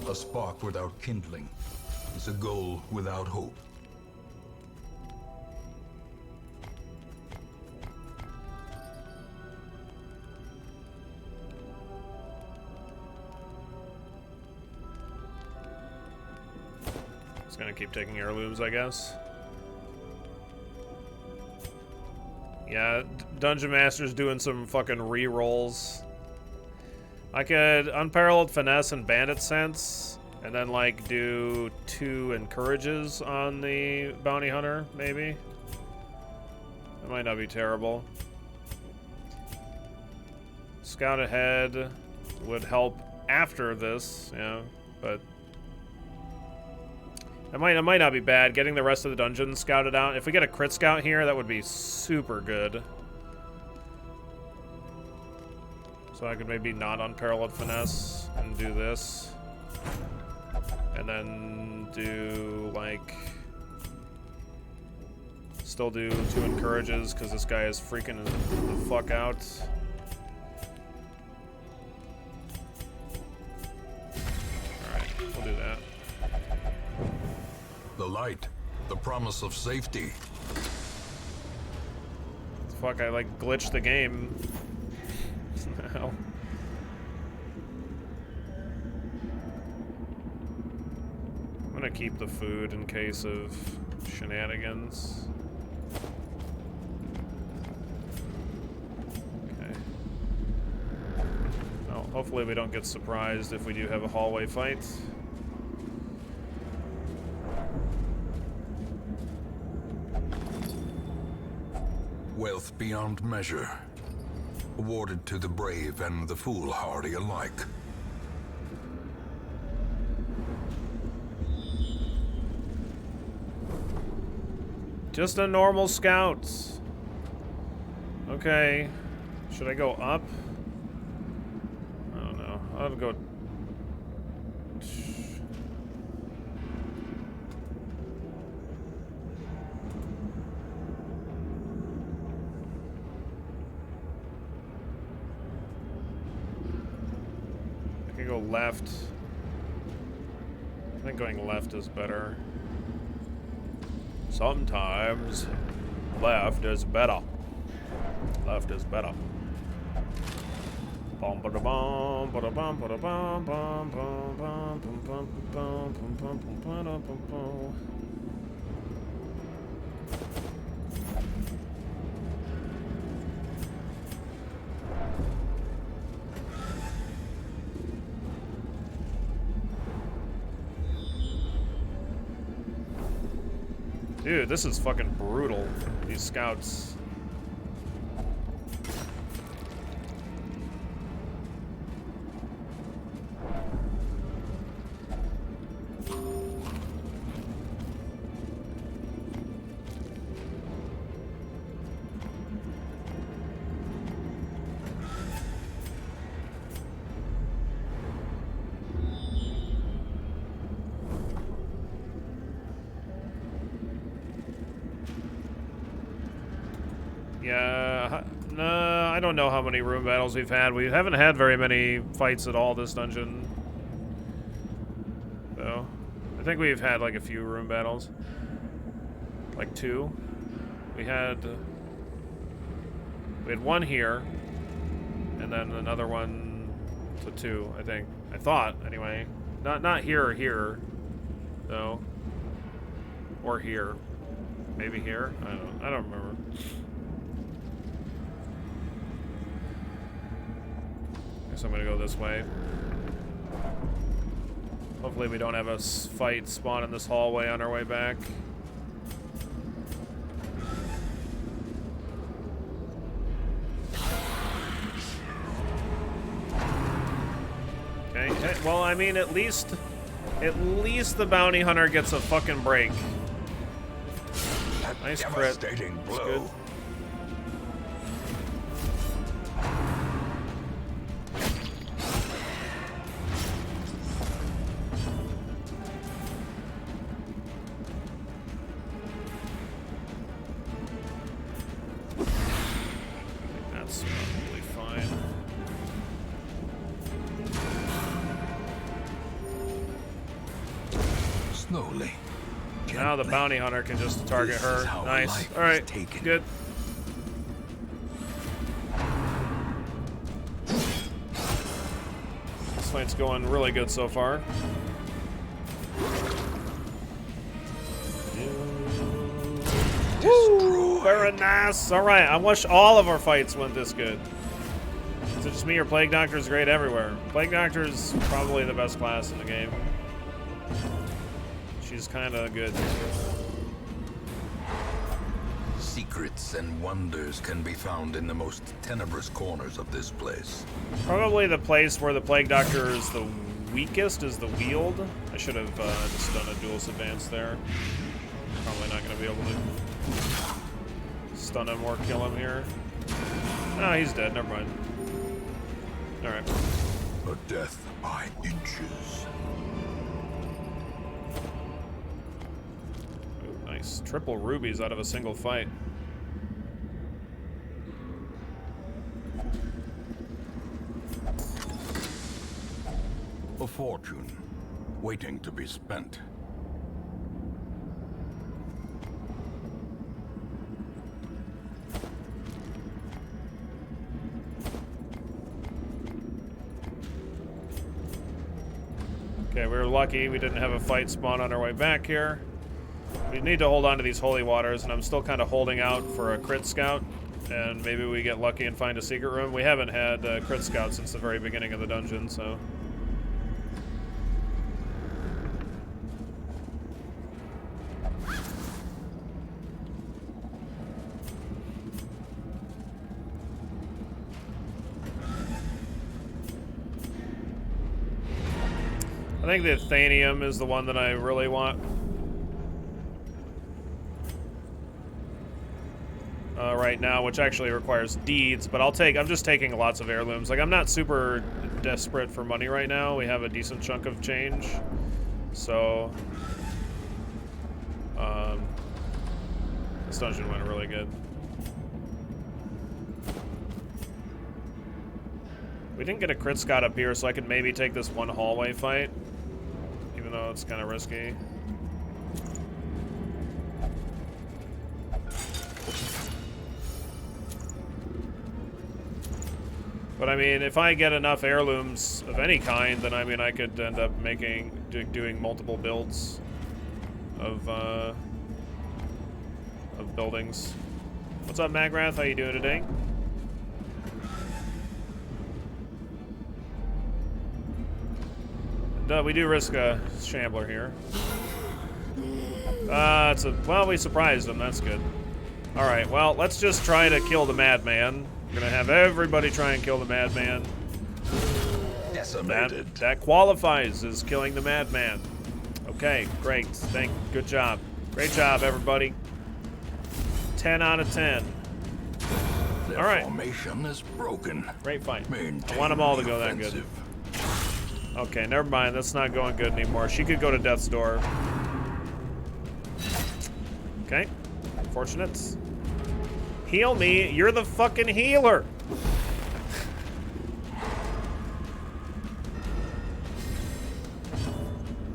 A spark without kindling is a goal without hope. Just gonna keep taking heirlooms, I guess. Yeah, Dungeon Master's doing some fucking re-rolls. I could Unparalleled Finesse and Bandit Sense, and then, like, do 2 Encourages on the Bounty Hunter, maybe? That might not be terrible. Scout Ahead would help after this, yeah, but... It might not be bad. Getting the rest of the dungeons scouted out. If we get a crit scout here, that would be super good. So I could maybe not Unparalleled Finesse and do this. And then do, like, Still do 2 encourages because this guy is freaking the fuck out. Alright, we'll do that. The light, the promise of safety. Fuck, I like glitched the game. Hell. I'm gonna keep the food in case of shenanigans. Okay. Well, hopefully we don't get surprised if we do have a hallway fight. Wealth beyond measure, awarded to the brave and the foolhardy alike. Just a normal scout. Okay. Should I go up? I don't know. I'll go... I can go left. I think going left is better. Sometimes left is better. Left is better. Bum ba da bum ba da bum ba da bum bum bum bum bum bum bum bum bum bum bum. Dude, this is fucking brutal, these scouts. Yeah, I don't know how many room battles we've had. We haven't had very many fights at all this dungeon. So, I think we've had like a few room battles. Like 2. We had one here, and then another one to 2, I think. I thought, anyway. Not here or here, though. Or here. Maybe here? I don't remember. Guess I'm gonna go this way. Hopefully we don't have a fight spawn in this hallway on our way back. Okay, well, I mean, at least the bounty hunter gets a fucking break. Nice crit. That's good. That's probably fine. Slowly. Now the bounty hunter can just target her. Nice. Alright, good. This fight's going really good so far. Woo! Very nice. Alright, I wish all of our fights went this good. Is it just me or Plague Doctor's great everywhere? Plague Doctor's probably the best class in the game. She's kind of good. Secrets and wonders can be found in the most tenebrous corners of this place. Probably the place where the Plague Doctor is the weakest is the wield. I should have just done a duelist advance there. Probably not going to be able to stun him or kill him here. Oh, he's dead. Never mind. Alright. A death by inches. Ooh, nice. Nice. Triple rubies out of a single fight. A fortune, waiting to be spent. Okay, we were lucky we didn't have a fight spawn on our way back here. We need to hold on to these holy waters, and I'm still kind of holding out for a crit scout, and maybe we get lucky and find a secret room. We haven't had a crit scout since the very beginning of the dungeon, so... I think the Athenium is the one that I really want. Right now, which actually requires deeds, but I'm just taking lots of heirlooms. Like, I'm not super desperate for money right now. We have a decent chunk of change. So, this dungeon went really good. We didn't get a crit scout up here, so I could maybe take this one hallway fight, even though it's kind of risky. But I mean, if I get enough heirlooms of any kind, then I mean, I could end up doing multiple builds of buildings. What's up, Magrath? How you doing today? And, we do risk a shambler here. Well, we surprised him. That's good. All right. Well, let's just try to kill the madman. We're gonna have everybody try and kill the madman. Decimated. That qualifies as killing the madman. Okay, great. Good job. Great job, everybody. 10 out of 10. Their all right. Formation is broken. Great fight. Maintain I want them all to go that offensive. good. Okay, never mind. That's not going good anymore. She could go to death's door. Okay. Fortunate. Heal me. You're the fucking healer.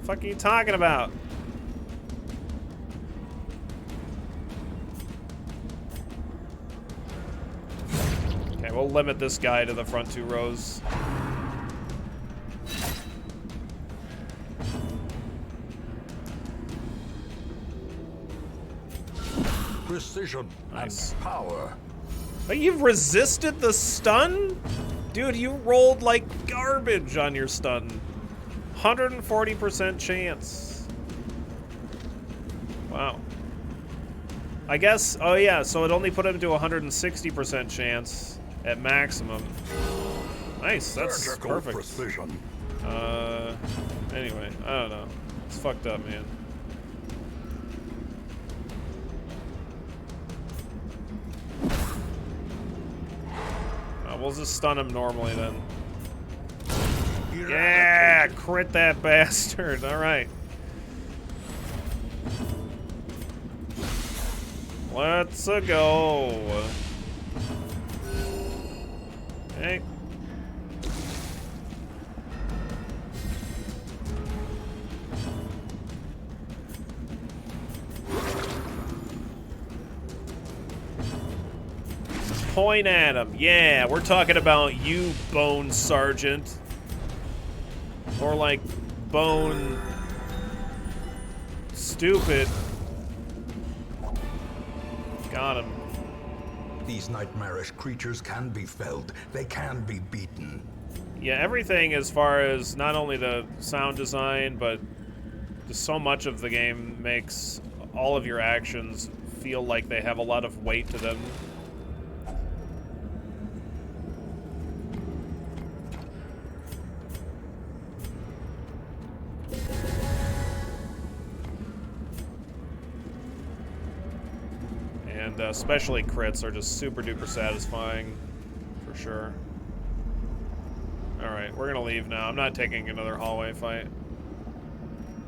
Fuck are you talking about? Okay, we'll limit this guy to the front 2 rows. Precision Nice. and power. But you've resisted the stun? Dude, you rolled like garbage on your stun. 140% chance. Wow. I guess, oh yeah, so it only put him to 160% chance at maximum. Nice, that's Surgical perfect. precision. Anyway, I don't know. It's fucked up, man. We'll just stun him normally then. Yeah, crit that bastard. All right. Let's go. Okay. Point at him. Yeah, we're talking about you, Bone Sergeant. Or like Bone Stupid. Got him. These nightmarish creatures can be felled. They can be beaten. Yeah, everything as far as not only the sound design, but just so much of the game makes all of your actions feel like they have a lot of weight to them. And especially crits are just super duper satisfying, for sure. Alright, we're gonna leave now. I'm not taking another hallway fight.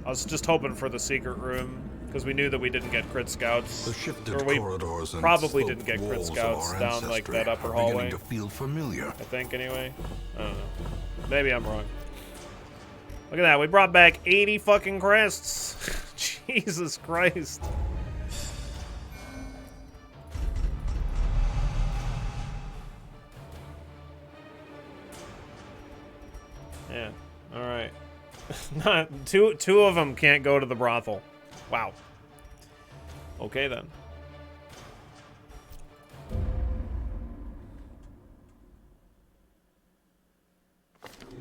I was just hoping for the secret room. Because we knew that we didn't get crit scouts. The shifted Or we corridors and probably sloped didn't get crit walls of scouts our down like that ancestry upper are hallway. beginning to feel familiar. I think, anyway. I don't know. Maybe I'm wrong. Look at that. We brought back 80 fucking crests. Jesus Christ. Yeah. All right. Not two of them can't go to the brothel. Wow. Okay then.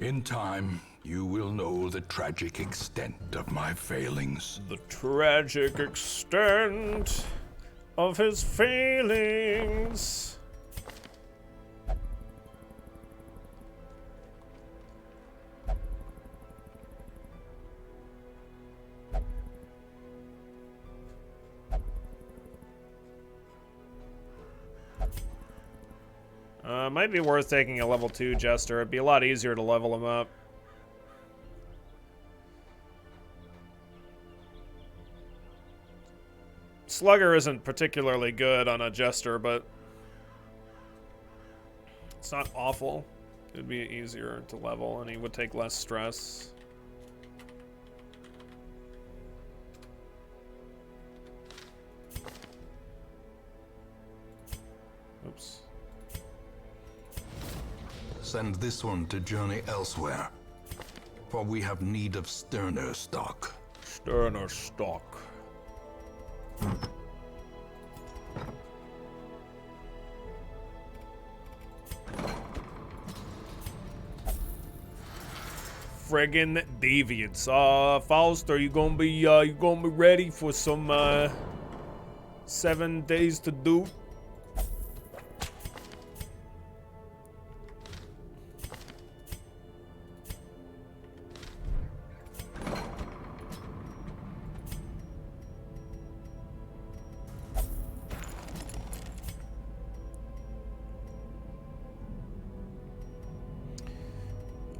In time, you will know the tragic extent of my failings. The tragic extent of his failings. Might be worth taking a level 2 Jester. It'd be a lot easier to level him up. Slugger isn't particularly good on a Jester, but it's not awful. It'd be easier to level, and he would take less stress. Oops. Send this one to journey elsewhere, for we have need of sterner stock. Sterner stock. Friggin' deviants. Faust, are you gonna be ready for some 7 days to do?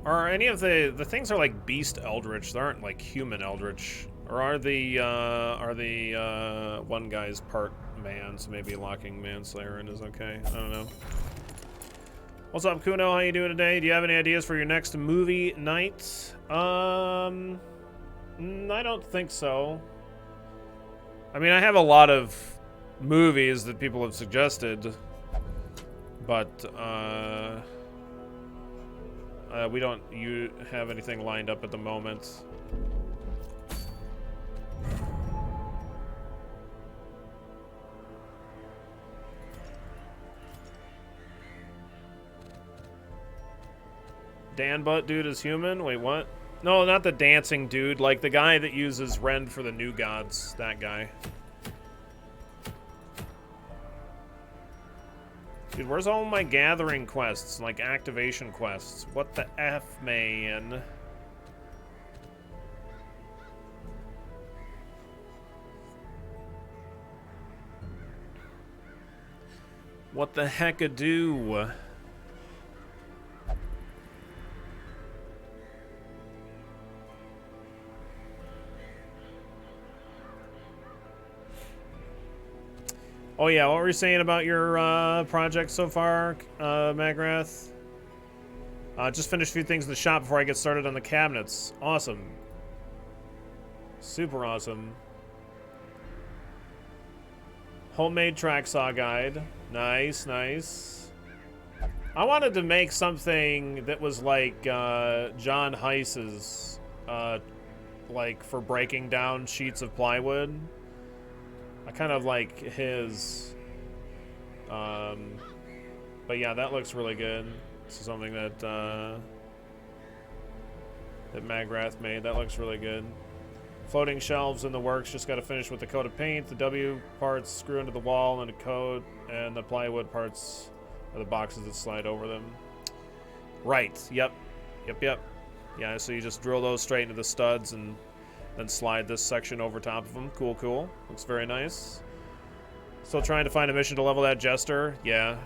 Are any of the things are like beast eldritch? They aren't like human eldritch, or are the one guy's part man? So maybe locking manslayer in is okay. I don't know. What's up, Kuno? How you doing today? Do you have any ideas for your next movie night? I don't think so. I mean, I have a lot of movies that people have suggested, but we don't have anything lined up at the moment. Dan Butt dude is human? Wait, what? No, not the dancing dude. Like the guy that uses Rend for the New Gods. That guy. Dude, where's all my gathering quests? Like activation quests? What the F, man? What the heck-a-do? Oh yeah, what were you saying about your project so far, Magrath? Just finished a few things in the shop before I get started on the cabinets. Awesome. Super awesome. Homemade track saw guide. Nice, nice. I wanted to make something that was like John Heiss's, like for breaking down sheets of plywood. I kind of like his, but yeah, that looks really good. This is something that that Magrath made. That looks really good. Floating shelves in the works. Just got to finish with the coat of paint. The W parts screw into the wall and the coat, and the plywood parts are the boxes that slide over them. Right. Yep. Yep. Yeah. So you just drill those straight into the studs and then slide this section over top of them. Cool, cool. Looks very nice. Still trying to find a mission to level that Jester. Yeah.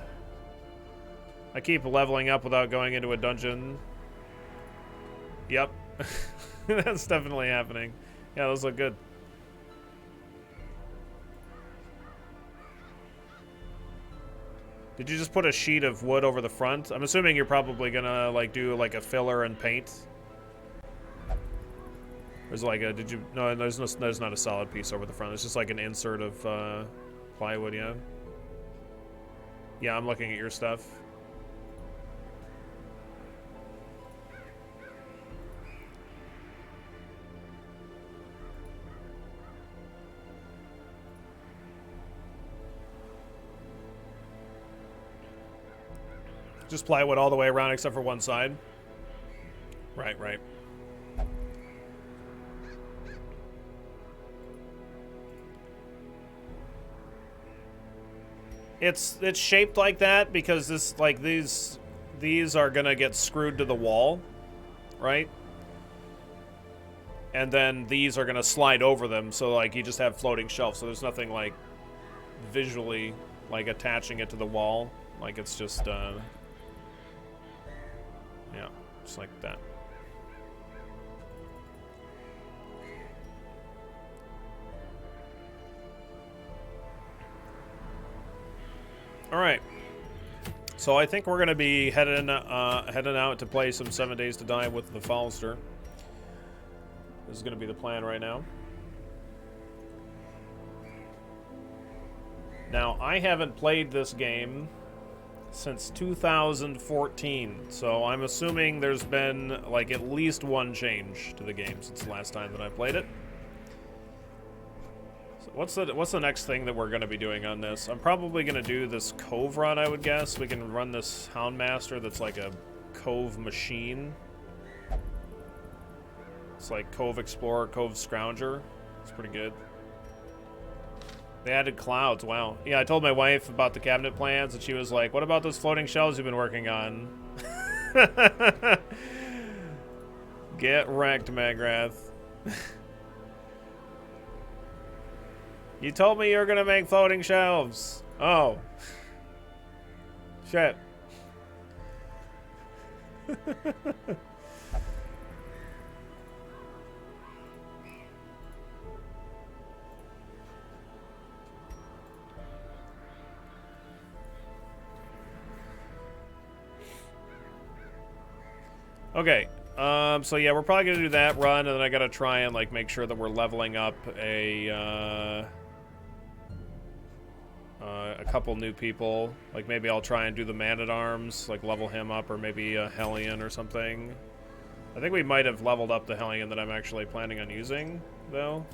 I keep leveling up without going into a dungeon. Yep. That's definitely happening. Yeah, those look good. Did you just put a sheet of wood over the front? I'm assuming you're probably gonna like do like a filler and paint. There's like a, did you, no, there's not a solid piece over the front. It's just like an insert of plywood, yeah. Yeah, I'm looking at your stuff. Just plywood all the way around except for one side. Right, right. It's shaped like that because this, like, these are gonna get screwed to the wall, right? And then these are gonna slide over them, so like you just have floating shelves. So there's nothing like visually like attaching it to the wall. Like it's just yeah, just like that. All right, so I think we're gonna be heading out to play some 7 Days to Die with the Falster. This is gonna be the plan right now. Now, I haven't played this game since 2014, so I'm assuming there's been like at least one change to the game since the last time that I played it. What's the next thing that we're going to be doing on this? I'm probably going to do this Cove run, I would guess. We can run this Houndmaster that's like a Cove machine. It's like Cove Explorer, Cove Scrounger. It's pretty good. They added clouds, wow. Yeah, I told my wife about the cabinet plans, and she was like, what about those floating shelves you've been working on? Get wrecked, Magrath. You told me you were gonna make floating shelves. Oh. Shit. Okay. So yeah, we're probably gonna do that run, and then I gotta try and like make sure that we're leveling up a couple new people. Like maybe I'll try and do the Man-at-Arms, like level him up, or maybe a Hellion or something. I think we might have leveled up the Hellion that I'm actually planning on using, though.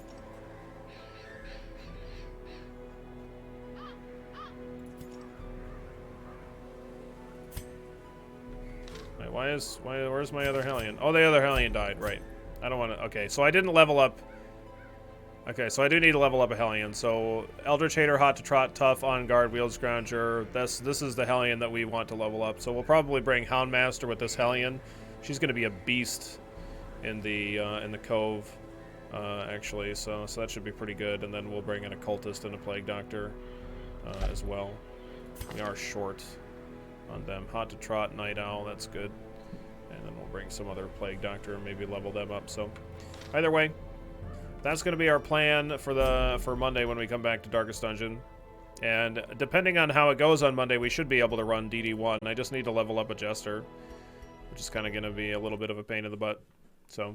Wait, where's my other Hellion? Oh, the other Hellion died, right. I don't want to, okay, so I didn't level up. Okay, so I do need to level up a Hellion. So Eldritch Hater, Hot to Trot, Tough, On Guard, Wield Scrounger. This is the Hellion that we want to level up. So we'll probably bring Houndmaster with this Hellion. She's going to be a beast in the Cove, actually. So that should be pretty good. And then we'll bring in a Cultist and a Plague Doctor as well. We are short on them. Hot to Trot, Night Owl, that's good. And then we'll bring some other Plague Doctor and maybe level them up. So either way, that's going to be our plan for Monday when we come back to Darkest Dungeon. And depending on how it goes on Monday, we should be able to run DD1. I just need to level up a Jester, which is kind of going to be a little bit of a pain in the butt. So